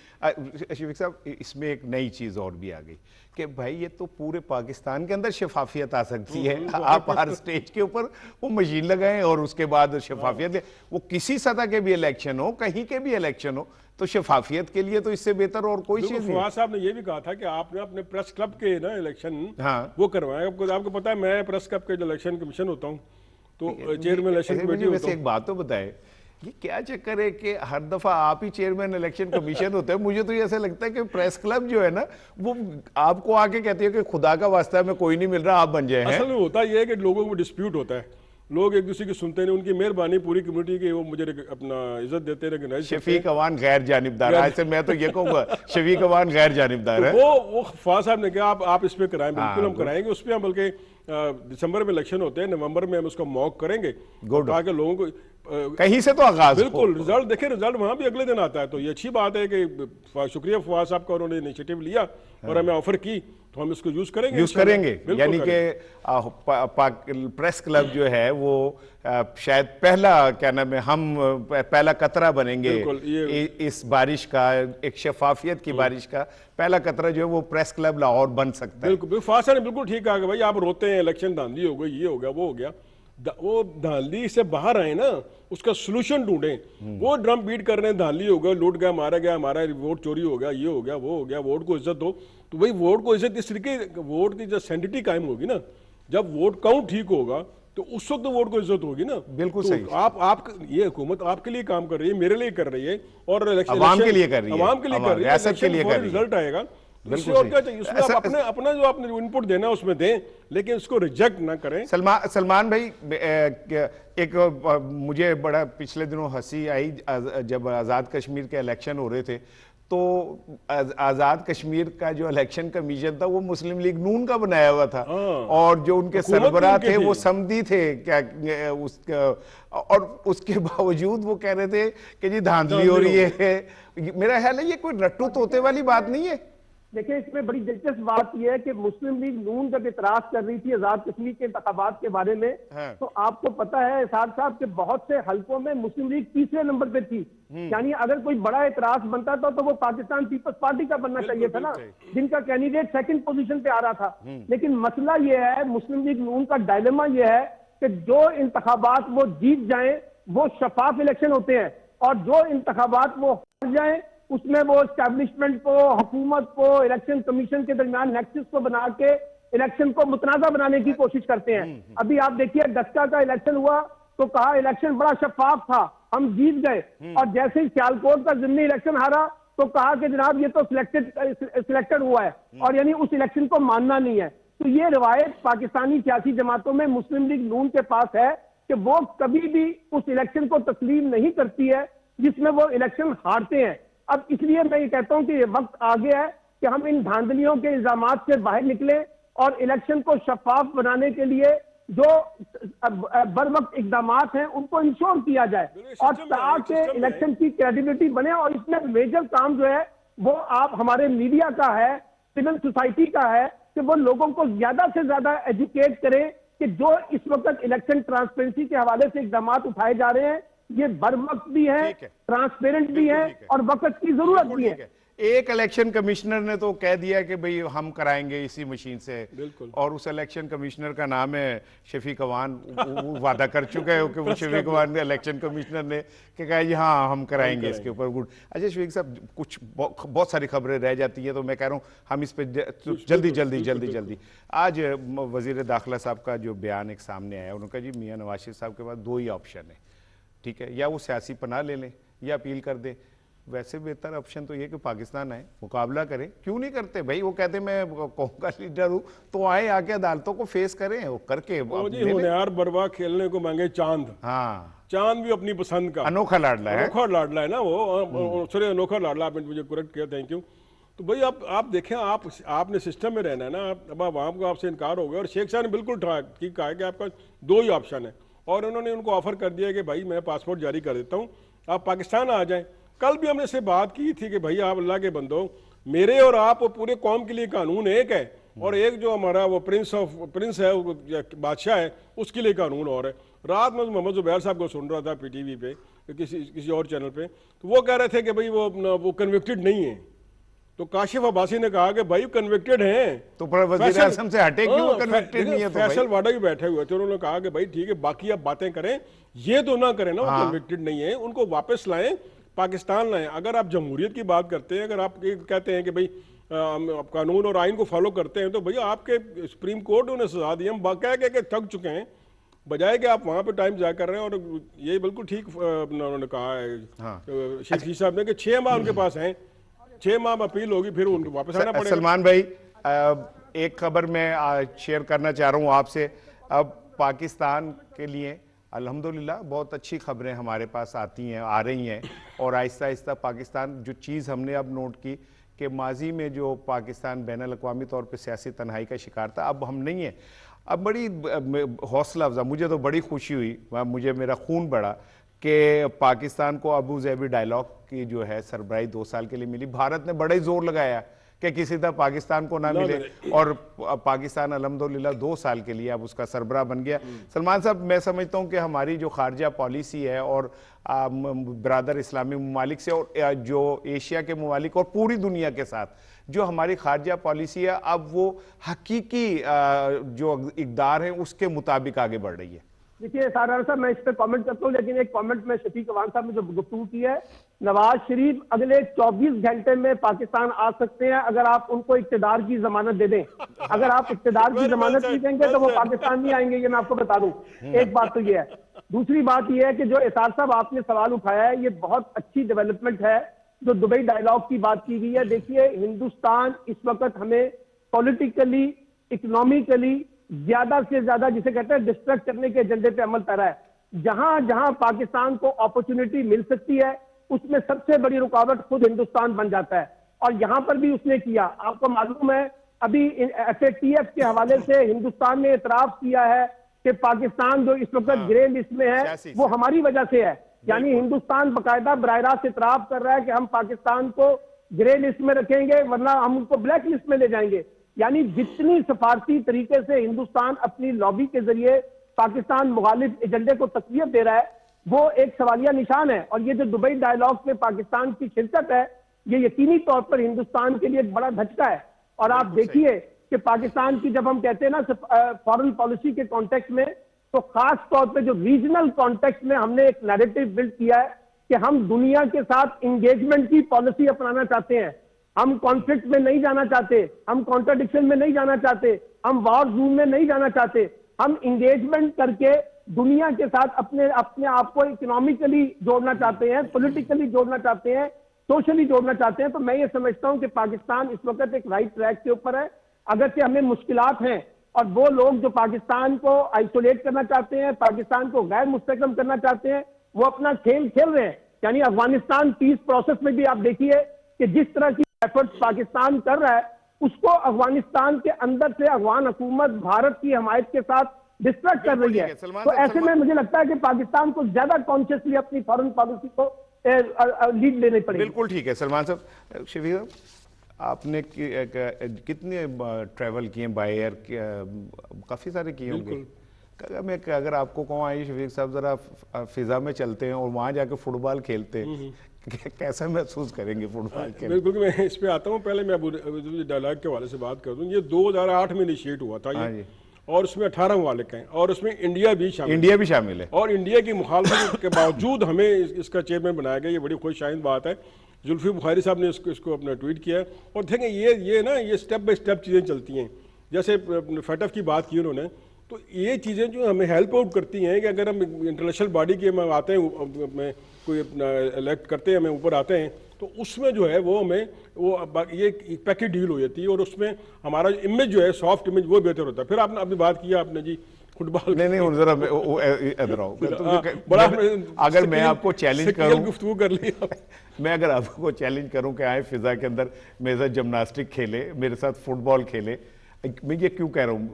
शफीक साहब, इसमें एक नई चीज और भी आ गई कि भाई ये तो पूरे पाकिस्तान के अंदर शफाफियत आ सकती है। आप हर स्टेज के ऊपर वो मशीन लगाएं और उसके बाद शफाफियत, वो किसी सतह के भी इलेक्शन हो, कहीं के भी इलेक्शन हो, तो शफाफियत के लिए तो इससे बेहतर और कोई चीज नहीं। फवाद साहब ने ये भी कहा था कि आपने अपने प्रेस क्लब के ना इलेक्शन वो करवाए। आपको पता है मैं प्रेस क्लब के जो इलेक्शन कमीशन होता हूँ, तो चेयरमैन इलेक्शन कमेटी होता हूँ। एक बात तो बताए, ये क्या चक्कर है कि हर दफा आप ही चेयरमैन इलेक्शन कमीशन होते हैं? मुझे तो ऐसा लगता है कि प्रेस क्लब जो है ना वो आपको आके कहती है कि खुदा का वास्ता में कोई नहीं मिल रहा, आप बन जाए। असल में होता यह है कि लोगों को डिस्प्यूट होता है, लोग एक दूसरे की सुनते नहीं, उनकी मेहरबानी पूरी कम्युनिटी की वो मुझे अपना इज्जत देते हैं। शफीक अवान गैर जानिबदार, आज से मैं तो ये कहूँगा शफीक अवान गैर जानिबदार है। वो फवाद साहब ने कहा आप इस पे कराएं, बिल्कुल हम कराएंगे। उस पर हम बल्कि दिसंबर में इलेक्शन होते हैं, नवंबर में हम उसका मॉक करेंगे ताकि लोगों को कहीं से तो आगाज बिल्कुल रिजल्ट देखें, रिजल्ट वहां भी अगले दिन आता है। तो ये अच्छी बात है कि शुक्रिया फवाद साहब का, उन्होंने इनिशिएटिव लिया और हमें ऑफर की, तो हम इसको यूज करेंगे। यानी कि प्रेस क्लब जो है वो शायद पहला क्या नाम है, हम पहला कतरा बनेंगे इस बारिश का, एक शफाफियत की बारिश का पहला कतरा जो है वो प्रेस क्लब लाहौर बन सकता है। बिल्कुल फवाद साहब ने बिल्कुल ठीक कहा कि भाई आप रोते हैं इलेक्शन धांधली हो गई, ये हो गया, वो हो गया, वो धांधली से बाहर आए ना, उसका सोल्यूशन ढूंढें। वो ड्रम बीट कर रहे हैं धांधली हो गया, लूट गया, मारा गया, हमारा वोट चोरी हो गया, ये हो गया, वो हो गया, वोट को इज्जत दो। तो भाई वोट को इज्जत इस तरीके, वोट की जब सैंटिटी कायम होगी ना, जब वोट काउंट ठीक होगा तो उस वक्त तो वोट को इज्जत होगी ना। बिल्कुल तो सही। आप ये हुकूमत आपके लिए काम कर रही है, मेरे लिए कर रही है, और अवाम के लिए कर रही है, अवाम के लिए कर रही है। रिजल्ट आएगा इससे और क्या चाहिए? उसमें आप अपना जो आपने इनपुट देना उसमें दें, लेकिन उसको रिजेक्ट ना करें। सलमान भाई, एक मुझे बड़ा पिछले दिनों हंसी आई जब आज़ाद कश्मीर के इलेक्शन हो रहे थे, तो आज़ाद कश्मीर का जो इलेक्शन कमीशन था वो मुस्लिम लीग नून का बनाया हुआ था, और जो उनके सरबराह थे वो समदी थे क्या उसका, और उसके बावजूद वो कह रहे थे कि जी धांधली हो रही है। मेरा ख्याल है ये कोई रट्टू तोते वाली बात नहीं है। देखिए, इसमें बड़ी दिलचस्प बात यह है कि मुस्लिम लीग नून जब इतराज कर रही थी आजाद कश्मीर के इंतखाबात के बारे में, तो आपको पता है इरशाद साहब के बहुत से हलकों में मुस्लिम लीग तीसरे नंबर पे थी। यानी अगर कोई बड़ा इतराज बनता था तो वो पाकिस्तान पीपल्स पार्टी का बनना चाहिए था ना, जिनका कैंडिडेट सेकंड पोजीशन पे आ रहा था। लेकिन मसला यह है, मुस्लिम लीग नून का डायलेमा यह है कि जो इंतखाबात वो जीत जाए वो शफाफ इलेक्शन होते हैं, और जो इंतखाबात वो हार जाए उसमें वो एस्टैब्लिशमेंट को, हुकूमत को, इलेक्शन कमीशन के दरमियान नेक्सस को बना के इलेक्शन को मुतनाज़ा बनाने की कोशिश करते हैं। अभी आप देखिए डक्का का इलेक्शन हुआ तो कहा इलेक्शन बड़ा शफाफ था, हम जीत गए, और जैसे ही सियालकोट का जिमनी इलेक्शन हारा तो कहा कि जनाब ये तो सिलेक्टेड हुआ है, और यानी उस इलेक्शन को मानना नहीं है। तो ये रवायत पाकिस्तानी सियासी जमातों में मुस्लिम लीग नून के पास है कि वो कभी भी उस इलेक्शन को तस्लीम नहीं करती है जिसमें वो इलेक्शन हारते हैं। अब इसलिए मैं ये कहता हूं कि ये वक्त आ गया है कि हम इन धांधलियों के इल्जामात से बाहर निकले और इलेक्शन को शफाफ बनाने के लिए जो बर वक्त इकदामात हैं उनको इंश्योर किया जाए, और ताकि इलेक्शन की क्रेडिबिलिटी बने। और इसमें मेजर काम जो है वो आप हमारे मीडिया का है, सिविल सोसाइटी का है, कि वो लोगों को ज्यादा से ज्यादा एजुकेट करें कि जो इस वक्त इलेक्शन ट्रांसपेरेंसी के हवाले से इकदामात उठाए जा रहे हैं ये बर वक्त भी है, ट्रांसपेरेंट भी है, और वक्त की जरूरत भी है। एक इलेक्शन कमिश्नर ने तो कह दिया कि भाई हम कराएंगे इसी मशीन से, और उस इलेक्शन कमिश्नर का नाम है शफीक अवान। वो वादा कर चुके हैं कि वो शफीक अवान ने इलेक्शन कमिश्नर ने कि कहा जी हाँ हम कराएंगे इसके ऊपर। गुड। अच्छा शफीक साहब, कुछ बहुत सारी खबरें रह जाती हैं, तो मैं कह रहा हूँ हम इस पर जल्दी आज वजीर दाखिला साहब का जो बयान एक सामने आया, उन्होंने कहा जी मियाँ नवाज शरीफ साहब के पास दो ही ऑप्शन है, ठीक है, या वो सियासी पनाह ले लें या अपील कर दें। वैसे बेहतर ऑप्शन तो ये कि पाकिस्तान आए, मुकाबला करें। क्यों नहीं करते भाई? वो कहते मैं कौम का लीडर हूं, तो आए आके अदालतों को फेस करें, वो करके होनहार बरवा खेलने को मांगे चांद। हाँ, चांद भी अपनी पसंद का अनोखा लाडला है, ना वो। सॉरी, अनोखा लाडला, आपने मुझे करेक्ट किया, थैंक यू। तो भाई आप देखें, आपने सिस्टम में रहना है ना। अब आवाम को आपसे इनकार हो गया, और शेख साहब ने बिल्कुल ठीक कहा है कि आपका दो ही ऑप्शन है, और उन्होंने उनको ऑफर कर दिया कि भाई मैं पासपोर्ट जारी कर देता हूँ, आप पाकिस्तान आ जाएं। कल भी हमने से बात की थी कि भाई आप अल्लाह के बंदो, मेरे और आप पूरे कौम के लिए कानून एक है, और एक जो हमारा वो प्रिंस है, बादशाह है, उसके लिए कानून और है। रात में मोहम्मद जुबैर साहब को सुन रहा था PTV पे, किसी और चैनल पे, तो वो कह रहे थे कि भाई वो कन्विक्टेड नहीं है। तो काशिफ अब्बासी ने कहा कि भाई कन्विक्टेड हैं, तो वज़ीर आज़म से हटे क्यों? कन्विक्टेड नहीं है तो फैसल वाडा भी बैठे हुए थे, उन्होंने कहा कि भाई ठीक है, बाकी आप बातें करें, ये तो ना करें ना वो कन्विक्टेड नहीं है, उनको वापस लाएं, पाकिस्तान लाएं। अगर आप जमहूरियत की बात करते हैं, अगर आप कहते हैं कि भाई आप कानून और आइन को फॉलो करते हैं, तो भैया आपके सुप्रीम कोर्ट ने उन्हें सजा दी, हम कह के थक चुके हैं, बजाय कि आप वहां पे टाइम जाया कर रहे हैं। और ये बिल्कुल ठीक उन्होंने कहा है शेख साहब ने कि 6 माह उनके पास हैं, 6 माह में अपील होगी, फिर उनको वापस आना पड़ेगा। सलमान भाई, एक खबर मैं शेयर करना चाह रहा हूँ आपसे। अब पाकिस्तान के लिए अल्हम्दुलिल्लाह बहुत अच्छी खबरें हमारे पास आती हैं, आ रही हैं, और आहिस्ता आहिस्ता पाकिस्तान, जो चीज़ हमने अब नोट की कि माजी में जो पाकिस्तान बैनुल-अक़वामी तौर पे सियासी तन्हाई का शिकार था, अब हम नहीं हैं। अब बड़ी हौसला अफजा, मुझे तो बड़ी खुशी हुई, मुझे मेरा खून बढ़ा कि पाकिस्तान को अबू ज़ैबी डायलॉग की जो है सरबराही 2 साल के लिए मिली। भारत ने बड़ा ही जोर लगाया कि किसी तरह पाकिस्तान को ना मिले, और पाकिस्तान अल्हम्दुलिल्लाह 2 साल के लिए अब उसका सरबराह बन गया। सलमान साहब, मैं समझता हूँ कि हमारी जो खारजा पॉलिसी है, और बरादर इस्लामी ममालिक से, और जो एशिया के ममालिक और पूरी दुनिया के साथ जो हमारी खारजा पॉलिसी है, अब वो हकीकी जो इक़दार है उसके मुताबिक आगे बढ़ रही है। देखिए सारा साहब, मैं इस पर कमेंट करता हूँ, लेकिन एक कमेंट में शफीक अवान साहब ने जो गुफ्तगू की है, नवाज शरीफ अगले 24 घंटे में पाकिस्तान आ सकते हैं अगर आप उनको इक्तदार की जमानत दे दें। अगर आप इक्तदार की जमानत नहीं देंगे तो वो पाकिस्तान नहीं आएंगे, ये मैं आपको बता दूं। एक बात तो ये है। दूसरी बात ये है कि जो एसार साहब आपने सवाल उठाया है, ये बहुत अच्छी डेवलपमेंट है जो दुबई डायलॉग की बात की गई है, देखिए हिंदुस्तान इस वक्त हमें पॉलिटिकली, इकोनॉमिकली ज्यादा से ज्यादा जिसे कहते हैं डिस्ट्रैक्ट करने के एजेंडे पे अमल कर रहा है। जहां जहां पाकिस्तान को अपॉर्चुनिटी मिल सकती है उसमें सबसे बड़ी रुकावट खुद हिंदुस्तान बन जाता है, और यहां पर भी उसने किया। आपको मालूम है अभी FATF के हवाले से हिंदुस्तान ने इतराफ किया है कि पाकिस्तान जो इस वक्त ग्रे लिस्ट में है वो हमारी वजह से है। यानी हिंदुस्तान बकायदा बराह रास्त इतराफ कर रहा है कि हम पाकिस्तान को ग्रे लिस्ट में रखेंगे वरना हम उनको ब्लैक लिस्ट में ले जाएंगे। यानी जितनी सफारती तरीके से हिंदुस्तान अपनी लॉबी के जरिए पाकिस्तान मुखालिफ एजेंडे को तकवीत दे रहा है वो एक सवालिया निशान है। और ये जो दुबई डायलॉग में पाकिस्तान की शिरकत है ये यकीनी तौर पर हिंदुस्तान के लिए एक बड़ा झटका है। और आप देखिए कि पाकिस्तान की जब हम कहते हैं ना फॉरेन पॉलिसी के कॉन्टेक्स्ट में, तो खास तौर पे जो रीजनल कॉन्टेक्स्ट में हमने एक नैरेटिव बिल्ड किया है कि हम दुनिया के साथ इंगेजमेंट की पॉलिसी अपनाना चाहते हैं। हम कॉन्फ्लिक्ट में नहीं जाना चाहते, हम कॉन्ट्राडिक्शन में नहीं जाना चाहते, हम वॉर जोन में नहीं जाना चाहते। हम इंगेजमेंट करके दुनिया के साथ अपने आप को इकोनॉमिकली जोड़ना चाहते हैं, पॉलिटिकली जोड़ना चाहते हैं, सोशली जोड़ना चाहते हैं। तो मैं ये समझता हूं कि पाकिस्तान इस वक्त एक राइट ट्रैक के ऊपर है। अगर से हमें मुश्किलात हैं और वो लोग जो पाकिस्तान को आइसोलेट करना चाहते हैं, पाकिस्तान को गैर मुस्तकम करना चाहते हैं, वो अपना खेल खेल रहे हैं। यानी अफगानिस्तान पीस प्रोसेस में भी आप देखिए कि जिस तरह की एफर्ट्स पाकिस्तान कर रहा है उसको अफगानिस्तान के अंदर से अफगान हुकूमत भारत की हमायत के साथ डिस्ट्रैक्ट कर रही है। तो ऐसे में मुझे लगता है कि पाकिस्तान को ज्यादा कॉन्शियसली अपनी फॉरेन पॉलिसी को लीड लेनी पड़ेगी। बिल्कुल ठीक है सलमान साहब। शफीक साहब, आपने कितने ट्रैवल किए बाय एयर? काफी सारे किए होंगे। मैं अगर आपको कहूँ आइए शफीक साहब जरा फिजा में चलते हैं और वहां जाके फुटबॉल खेलते हैं, कैसा महसूस करेंगे फुटबॉल के? बिल्कुल, मैं इस पे आता हूँ। पहले मैं डायलॉग के हवाले से बात कर दूं। ये 2008 में इनिशिएट हुआ था ये, और उसमें 18 ममालिक हैं और उसमें इंडिया भी शामिल है। और इंडिया की मुखालफत के बावजूद हमें इसका चेयरमैन बनाया गया। ये बड़ी खुशआइंद बात है। जुल्फी बुखारी साहब ने इसको अपना ट्वीट किया। और देखें ये स्टेप बाय स्टेप चीज़ें चलती हैं। जैसे FATF की बात की उन्होंने, तो ये चीज़ें जो हमें हेल्प आउट करती हैं कि अगर हम इंटरनेशनल बॉडी के में आते हैं, कोई अपना इलेक्ट करते हैं, हमें ऊपर आते हैं, तो उसमें जो है वो हमें ये एक पैकेज डील हो जाती है और उसमें हमारा इमेज जो है सॉफ्ट इमेज वो बेहतर होता है। फिर आपने अपनी बात किया आपने जी फुटबॉल। नहीं जरा इधर आओ। अगर मैं आपको चैलेंज करूं, गुफ्तगू कर लिया मैं अगर आपको चैलेंज करूं कि आए फिजा के अंदर मेरे साथ जिम्नास्टिक खेले, मेरे साथ फुटबॉल खेले, मैं ये क्यों कह रहा हूँ?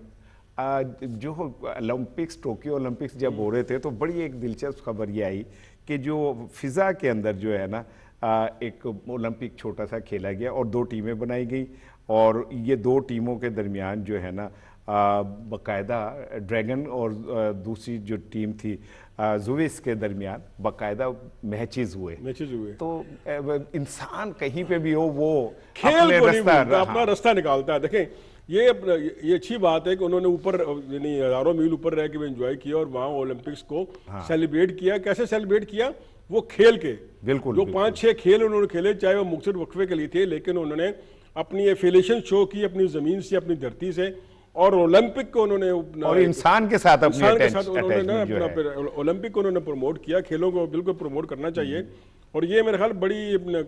जो ओलंपिक्स, टोक्यो ओलंपिक्स जब हो रहे थे तो बड़ी एक दिलचस्प खबर ये आई कि जो फिजा के अंदर जो है ना एक ओलंपिक छोटा सा खेला गया और 2 टीमें बनाई गई, और ये 2 टीमों के दरमियान जो है ना बाकायदा ड्रैगन और दूसरी जो टीम थी जुविस के दरमियान बाकायदा मैचेस हुए। तो इंसान कहीं पे भी हो वो अपना रास्ता निकालता है। देखें ये अच्छी बात है कि उन्होंने ऊपर यानी हजारों मील ऊपर रह के एंजॉय किया और वहाँ ओलंपिक्स को सेलिब्रेट किया। कैसे सेलिब्रेट किया? वो खेल के बिल्कुल जो 5-6 खेल उन्होंने खेले, चाहे वो मुख्तलिफ वक्फे के लिए थे, लेकिन उन्होंने अपनी एफिलिएशन शो की अपनी जमीन से, अपनी धरती से, और ओलंपिक को उन्होंने और इंसान के साथ उन्होंने ओलंपिक को उन्होंने प्रमोट किया। खेलों को बिल्कुल प्रमोट करना चाहिए और ये मेरे ख्याल बड़ी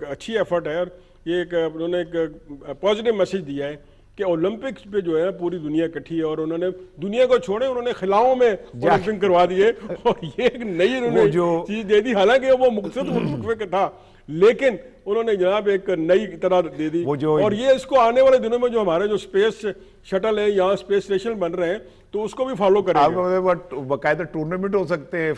अच्छी एफर्ट है। और ये उन्होंने एक पॉजिटिव मैसेज दिया है कि ओलंपिक्स पे जो है पूरी दुनिया इकट्ठी है और उन्होंने दुनिया को छोड़े, उन्होंने खिलाओं में ओलंपिक करवा दिए और ये एक नई उन्होंने चीज दे दी। हालांकि वो मुख्तलिफ था, लेकिन उन्होंने जनाब एक नई तरह दे दी। और ये इसको आने वाले दिनों में जो हमारे जो स्पेस शटल है, यहाँ स्पेस स्टेशन बन रहे हैं, तो उसको भी फॉलो करेंगे। बाकायदा टूर्नामेंट हो सकते हैं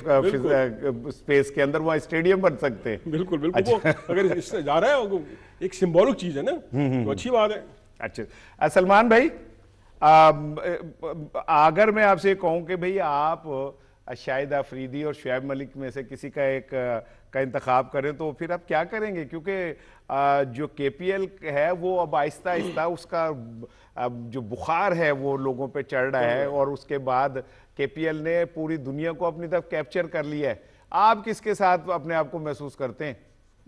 स्पेस के अंदर, वहाँ स्टेडियम बन सकते हैं। बिल्कुल बिल्कुल। अच्छा। अगर इससे जा रहा है एक सिंबॉलिक चीज है ना, तो अच्छी बात है। अच्छा सलमान भाई, अगर मैं आपसे कहूं कि भाई आप शाहिद आफरीदी और शुएब मलिक में से किसी का इंतखाब करें तो फिर आप क्या करेंगे? क्योंकि जो KPL है वो अब आहिस्ता आहिस्ता उसका जो बुखार है वो लोगों पे चढ़ रहा है और उसके बाद KPL ने पूरी दुनिया को अपनी तरफ कैप्चर कर लिया है। आप किसके साथ अपने आप को महसूस करते हैं?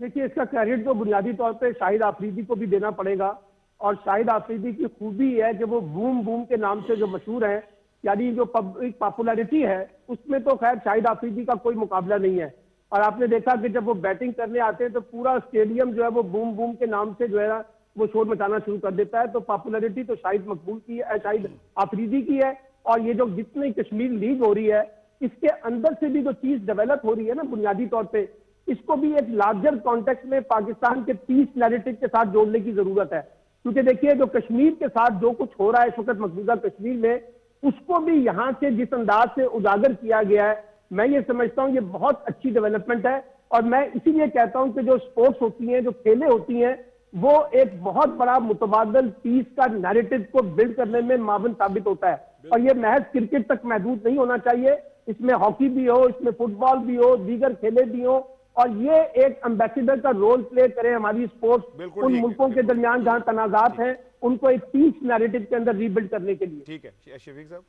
देखिए, इसका क्रेडिट तो बुनियादी तौर पे शाहिद आफरीदी को भी देना पड़ेगा। और शाहिद आफरीदी की खूबी है कि वो बूम बूम के नाम से जो मशहूर है, यानी जो पब्लिक पॉपुलैरिटी है उसमें तो खैर शाहिद आफरीदी का कोई मुकाबला नहीं है। और आपने देखा कि जब वो बैटिंग करने आते हैं तो पूरा स्टेडियम जो है वो बूम बूम के नाम से जो है ना वो शोर मचाना शुरू कर देता है। तो पॉपुलैरिटी तो शाहिद मकबूल की है, शाहिद आफरीदी की है। और ये जो जितनी कश्मीर लीग हो रही है, इसके अंदर से भी जो चीज डेवलप हो रही है ना बुनियादी तौर पे, इसको भी एक लार्जर कॉन्टेक्स्ट में पाकिस्तान के पीस नैरेटिव के साथ जोड़ने की जरूरत है। क्योंकि देखिए जो कश्मीर के साथ जो कुछ हो रहा है इस वक्त मकबूजा कश्मीर में, उसको भी यहाँ से जिस अंदाज से उजागर किया गया है, मैं ये समझता हूँ ये बहुत अच्छी डेवलपमेंट है। और मैं इसीलिए कहता हूँ कि जो स्पोर्ट्स होती हैं, जो खेलें होती हैं, वो एक बहुत बड़ा मुतबादल पीस का नैरेटिव को बिल्ड करने में मावन साबित होता है। और ये महज क्रिकेट तक महदूद नहीं होना चाहिए, इसमें हॉकी भी हो, इसमें फुटबॉल भी हो, दीगर खेले भी हो, और ये एक एम्बेसडर का रोल प्ले करे हमारी स्पोर्ट्स उन मुल्कों के दरमियान जहां तनाजात हैं, उनको एक पीस नैरेटिव के अंदर रीबिल्ड करने के लिए। ठीक है शफीक साहब,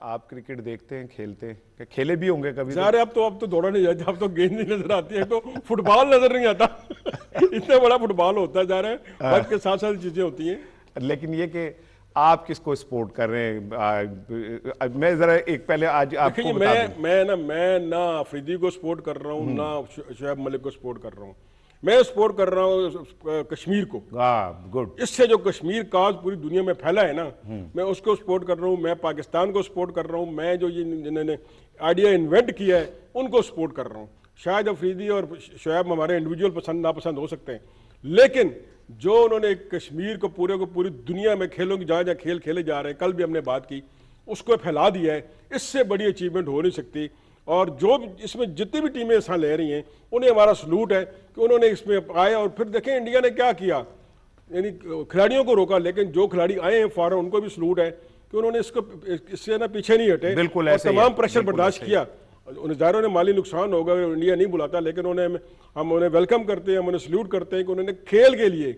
आप क्रिकेट देखते हैं, खेलते हैं, खेले भी होंगे कभी? यार अब तो दौड़ा नहीं जाता, अब तो गेंद नहीं नजर आती है, तो फुटबॉल नजर नहीं आता। इतना बड़ा फुटबॉल होता जा रहा है, वक्त के साथ साथ चीजें होती हैं। लेकिन ये कि आप किसको सपोर्ट कर रहे हैं? मैं जरा एक पहले आज आपको मैं ना अफरीदी को सपोर्ट कर रहा हूँ, ना शुएब मलिक को सपोर्ट कर रहा हूँ। मैं सपोर्ट कर रहा हूँ कश्मीर को। गुड। इससे जो कश्मीर काज पूरी दुनिया में फैला है ना, मैं उसको सपोर्ट कर रहा हूँ। मैं पाकिस्तान को सपोर्ट कर रहा हूँ। मैं जो ये जिन्होंने आइडिया इन्वेंट किया है उनको सपोर्ट कर रहा हूँ। शायद अफरीदी और शुएब हमारे इंडिविजुअल पसंद नापसंद हो सकते हैं, लेकिन जो उन्होंने कश्मीर को पूरी दुनिया में खेलों की जहाँ जहाँ खेल खेले जा रहे हैं, कल भी हमने बात की, उसको फैला दिया है, इससे बड़ी अचीवमेंट हो नहीं सकती। और जो इसमें जितनी भी टीमें हिस्सा ले रही हैं उन्हें हमारा सलूट है कि उन्होंने इसमें आए। और फिर देखें इंडिया ने क्या किया, यानी खिलाड़ियों को रोका, लेकिन जो खिलाड़ी आए हैं फॉरन उनको भी सलूट है कि उन्होंने इससे ना पीछे नहीं हटे, बिल्कुल ऐसे तमाम प्रेशर बर्दाश्त किया। ज़ाहिर है माली नुकसान होगा अगर इंडिया नहीं बुलाता, लेकिन हम उन्हें वेलकम करते हैं, हम उन्हें सल्यूट करते हैं कि उन्होंने खेल के लिए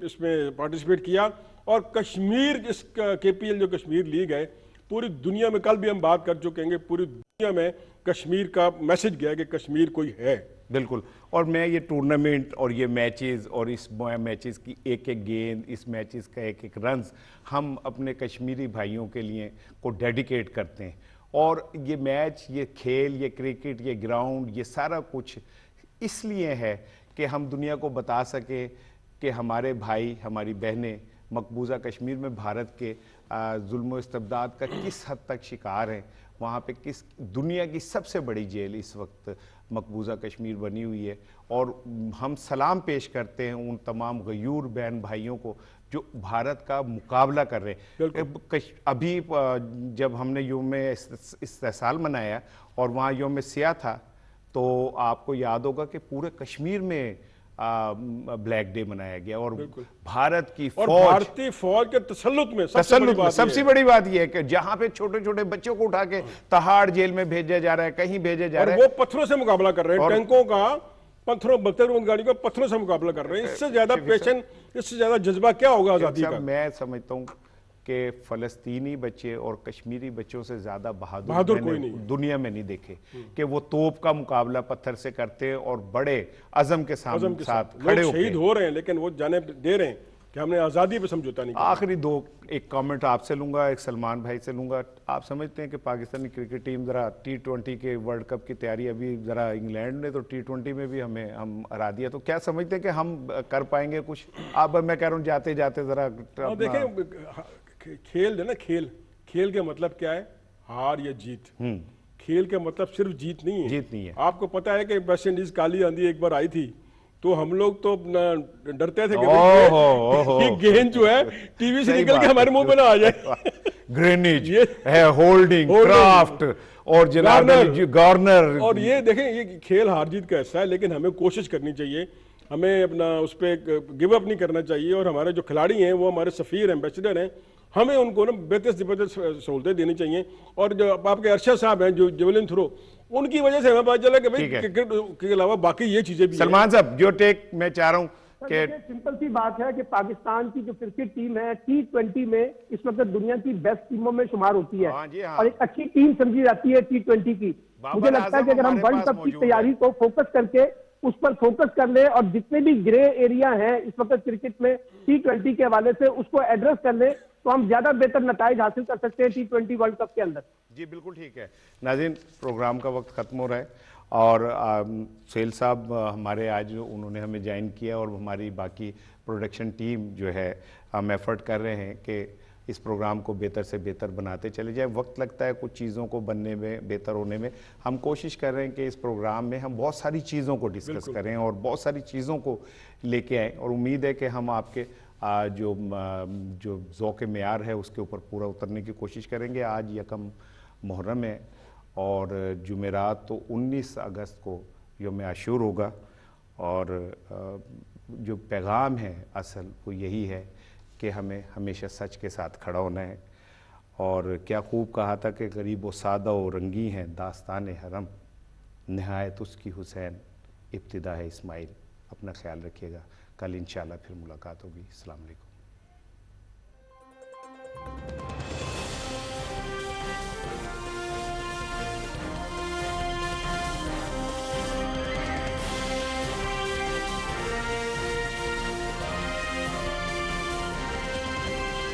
इसमें पार्टिसिपेट किया। और कश्मीर इस KPL जो कश्मीर लीग है, पूरी दुनिया में, कल भी हम बात कर चुके हैं, पूरी दुनिया में कश्मीर का मैसेज गया कि कश्मीर कोई है। बिल्कुल। और मैं ये टूर्नामेंट और ये मैचेस और इस मैचेस की एक एक गेंद, इस मैचेस का एक एक रन्स हम अपने कश्मीरी भाइयों के लिए को डेडिकेट करते हैं। और ये मैच, ये खेल, ये क्रिकेट, ये ग्राउंड, ये सारा कुछ इसलिए है कि हम दुनिया को बता सके कि हमारे भाई, हमारी बहनें मकबूजा कश्मीर में भारत के जुल्म इस्तबदाद का किस हद तक शिकार हैं। वहाँ पे किस दुनिया की सबसे बड़ी जेल इस वक्त मकबूजा कश्मीर बनी हुई है। और हम सलाम पेश करते हैं उन तमाम गयूर बहन भाइयों को जो भारत का मुकाबला कर रहे हैं। अभी जब हमने योम इस्तेसाल मनाया और वहाँ योम सियाह था, तो आपको याद होगा कि पूरे कश्मीर में ब्लैक डे मनाया गया। और भारत की फौज, भारतीय फौज के तसल्लुत में सबसे बड़ी बात यह है कि जहां पे छोटे छोटे बच्चों को उठा के तहाड़ जेल में भेजा जा रहा है, कहीं भेजा जा रहा है, वो पत्थरों से मुकाबला कर रहे हैं, टैंकों का बख्तर गाड़ी का पत्थरों से मुकाबला कर रहे हैं। इससे ज्यादा पैशन, इससे ज्यादा जज्बा क्या होगा आजादी का? मैं समझता हूँ कि फलस्तीनी बच्चे और कश्मीरी बच्चों से ज्यादा बहादुर कोई नहीं दुनिया में नहीं देखे कि वो तोप का मुकाबला पत्थर से करते हैं और बड़े अज़म के साथ खड़े होकर शहीद हो रहे हैं, लेकिन वो जाने दे रहे हैं कि हमने आज़ादी पे समझौता नहीं किया। आखिरी एक कमेंट आपसे लूंगा, एक सलमान भाई से लूंगा। आप समझते हैं कि पाकिस्तानी क्रिकेट टीम जरा T20 के वर्ल्ड कप की तैयारी, अभी जरा इंग्लैंड ने तो T20 में भी हम हरा दिया, तो क्या समझते हैं कि हम कर पाएंगे कुछ? अब मैं कह रहा हूँ जाते जाते जरा देखें, खेल है ना, खेल का मतलब क्या है? हार या जीत। खेल का मतलब सिर्फ जीत नहीं है। आपको पता है कि वेस्ट इंडीज काली आंधी एक बार आई थी, तो हम लोग तो डरते थे कि गेंद जो है टीवी से निकल के हमारे मुंह पे ना आ जाए। ग्रेनिज है, होल्डिंग, क्राफ्ट और गॉर्नर। और ये देखें, ये खेल हार जीत का हिस्सा है, लेकिन हमें कोशिश करनी चाहिए, हमें अपना उस पर गिव अप नहीं करना चाहिए। और हमारे जो खिलाड़ी हैं वो हमारे सफ़ीर एम्बेसडर हैं, हमें उनको ना बेहतर से बेहतर सहूलतें देनी चाहिए। और जो आपके अरशद साहब हैं जो जेवलिन थ्रो, उनकी वजह से हमें पता चला कि भाई क्रिकेट के अलावा बाकी ये चीजें भी। सलमान साहब, जो टेक मैं चाह रहा हूँ कि सिंपल सी बात है कि पाकिस्तान की जो क्रिकेट टीम है T20 में इस वक्त दुनिया की बेस्ट टीमों में शुमार होती है। और एक अच्छी टीम समझी जाती है T20 की। मुझे लगता है कि अगर हम वर्ल्ड कप की तैयारी को फोकस करके उस पर फोकस कर ले और जितने भी ग्रे एरिया हैं इस वक्त क्रिकेट में T20 के हवाले से उसको एड्रेस कर ले, तो हम ज्यादा बेहतर नताइज हासिल कर सकते हैं T20 वर्ल्ड कप के अंदर। जी बिल्कुल ठीक है। नाज़रीन, प्रोग्राम का वक्त खत्म हो रहा है और सेल साहब हमारे आज उन्होंने हमें ज्वाइन किया और हमारी बाकी प्रोडक्शन टीम जो है हम एफर्ट कर रहे हैं कि इस प्रोग्राम को बेहतर से बेहतर बनाते चले जाए। वक्त लगता है कुछ चीज़ों को बनने में, बेहतर होने में। हम कोशिश कर रहे हैं कि इस प्रोग्राम में हम बहुत सारी चीज़ों को डिस्कस करें और बहुत सारी चीज़ों को लेके आएँ, और उम्मीद है कि हम आपके जो ज़ौक़ मेयार है उसके ऊपर पूरा उतरने की कोशिश करेंगे। आज यकम मुहर्रम है और जुमेरात तो 19 अगस्त को यौम आशूर होगा, और जो पैगाम है असल वो यही है कि हमें हमेशा सच के साथ खड़ा होना है। और क्या खूब कहा था कि गरीब व सादा व रंगी हैं दास्तान हरम, नहायत उसकी हुसैन इब्तिदा है इस्माइल। अपना ख्याल रखिएगा, कल इंशाल्लाह फिर मुलाकात होगी। अस्सलाम वालेकुम।